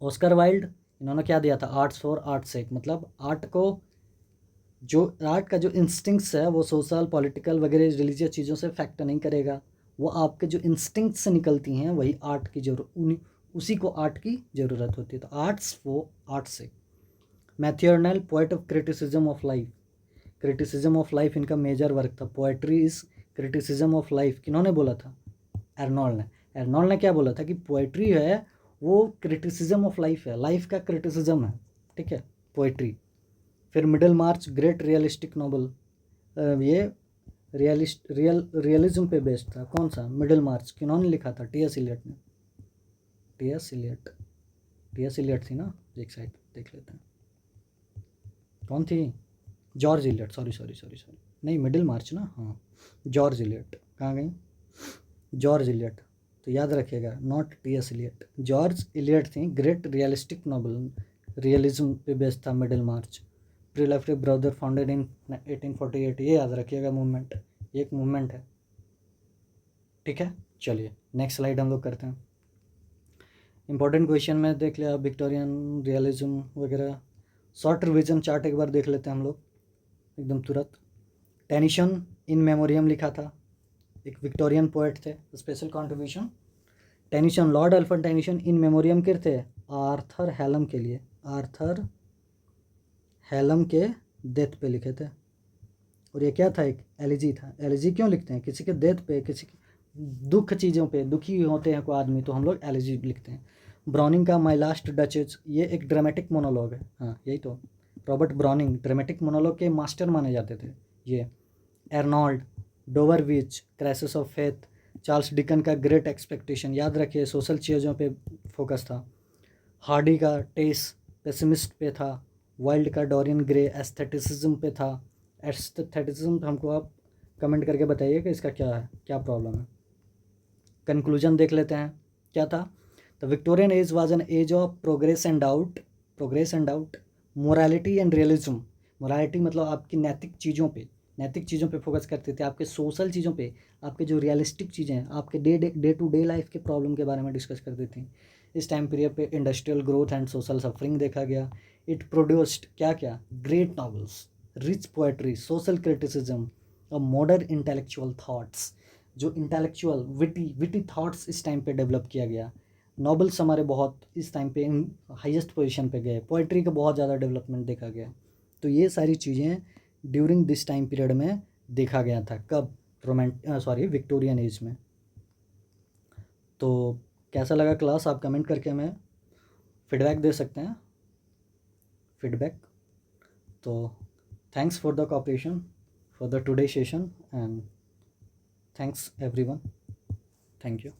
ऑस्कर वाइल्ड, इन्होंने क्या दिया था, आर्ट्स फॉर आर्ट सेक, मतलब आर्ट को, जो आर्ट का जो इंस्टिंक्ट्स है वो सोशल पॉलिटिकल वगैरह रिलीजियस चीज़ों से फैक्टर नहीं करेगा, वो आपके जो इंस्टिंक्ट से निकलती हैं वही आर्ट की जरूरत, उसी को आर्ट की ज़रूरत होती है, तो arts for art sake. Matthew Arnold poet of criticism of life, criticism of life इनका मेजर वर्क था। Poetry is criticism of life, किन्होंने बोला था, एर्नोल्ड ने। एर्नोल्ड ने क्या बोला था कि पोएट्री है वो क्रिटिसिज्म ऑफ लाइफ है, लाइफ का क्रिटिसिज्म है, ठीक है, पोएट्री। फिर Middlemarch great realistic novel, ये रियलिज्म पे बेस्ड था, कौन सा, मिडिल मार्च, किन्होंने लिखा था, टी.एस. इलियट ने, टी.एस. Eliot, T S. इलियट थी ना, एक साइड देख लेते हैं कौन थी, जॉर्ज इलियट, सॉरी नहीं, मिडिल मार्च ना, हाँ जॉर्ज इलियट, कहाँ गई, जॉर्ज इलियट, तो याद रखिएगा, not T S. Eliot, George Eliot थी, ग्रेट रियलिस्टिक नॉवल, रियलिज्म पे बेस्ड था Middlemarch. Pre left brother founded in 1848, ये याद रखिएगा मूवमेंट, ये एक मूवमेंट है, ठीक है। चलिए नेक्स्ट स्लाइड हम लोग करते हैं। इंपॉर्टेंट क्वेश्चन में देख लिया विक्टोरियन रियलिज्म वगैरह। शॉर्ट रिविजन चार्ट एक बार देख लेते हैं हम लोग एकदम तुरंत। टेनिसन इन मेमोरियम लिखा था, एक विक्टोरियन पोएट थे, special contribution. Tennyson, Lord Alfred Tennyson in memoriam के थे आर्थर हैलम के लिए, आर्थर हैलम के डेथ पे लिखे थे। और ये क्या था, एक एलिजी था। एलिजी क्यों लिखते हैं, किसी के डेथ पे, किसी के दुख चीज़ों पे, दुखी होते हैं कोई आदमी तो हम लोग एलिजी लिखते हैं। ब्राउनिंग का माई लास्ट डचेज, ये एक ड्रामेटिक मोनोलॉग है, हाँ यही तो। रॉबर्ट ब्राउनिंग ड्रामेटिक मोनोलॉग के मास्टर माने जाते थे ये। Arnold Dover Beach, crisis of faith. Charles Dickens का ग्रेट एक्सपेक्टेशन, याद रखिए सोशल चीज़ों पे फोकस था। हार्डी का टेस पेसिमिस्ट पे था। वाइल्ड का डोरियन ग्रे एस्थेटिसिज्म पे था। एस्थेटिसिज्म हमको आप कमेंट करके बताइए कि इसका क्या है, क्या प्रॉब्लम है। कंक्लूजन देख लेते हैं क्या था। The Victorian age was an age of progress and doubt, progress and doubt, morality and realism. Morality मतलब आपकी नैतिक चीज़ों पे, नैतिक चीज़ों पे फोकस करते थे, आपके सोशल चीज़ों पे, आपके जो रियलिस्टिक चीज़ें हैं, आपके डे टू डे लाइफ के प्रॉब्लम के बारे में डिस्कस करती थी। इस टाइम पीरियड पे industrial growth and social suffering देखा गया। इट प्रोड्यूस्ड क्या क्या, great novels, rich poetry, social criticism और मॉडर्न इंटेलेक्चुअल थाट्स। जो इंटेलेक्चुअल विटी थाट्स इस टाइम पे डेवलप किया गया। नॉवेल्स हमारे बहुत इस टाइम पे हाईएस्ट पोजीशन पे गए। पोइट्री का बहुत ज़्यादा डेवलपमेंट देखा गया। तो ये सारी चीज़ें ड्यूरिंग दिस टाइम पीरियड में देखा गया था। कब, विक्टोरियन एज में। तो कैसा लगा क्लास, आप कमेंट करके हमें फीडबैक दे सकते हैं, फीडबैक। तो thanks for the corporation for the today session and thanks everyone, thank you.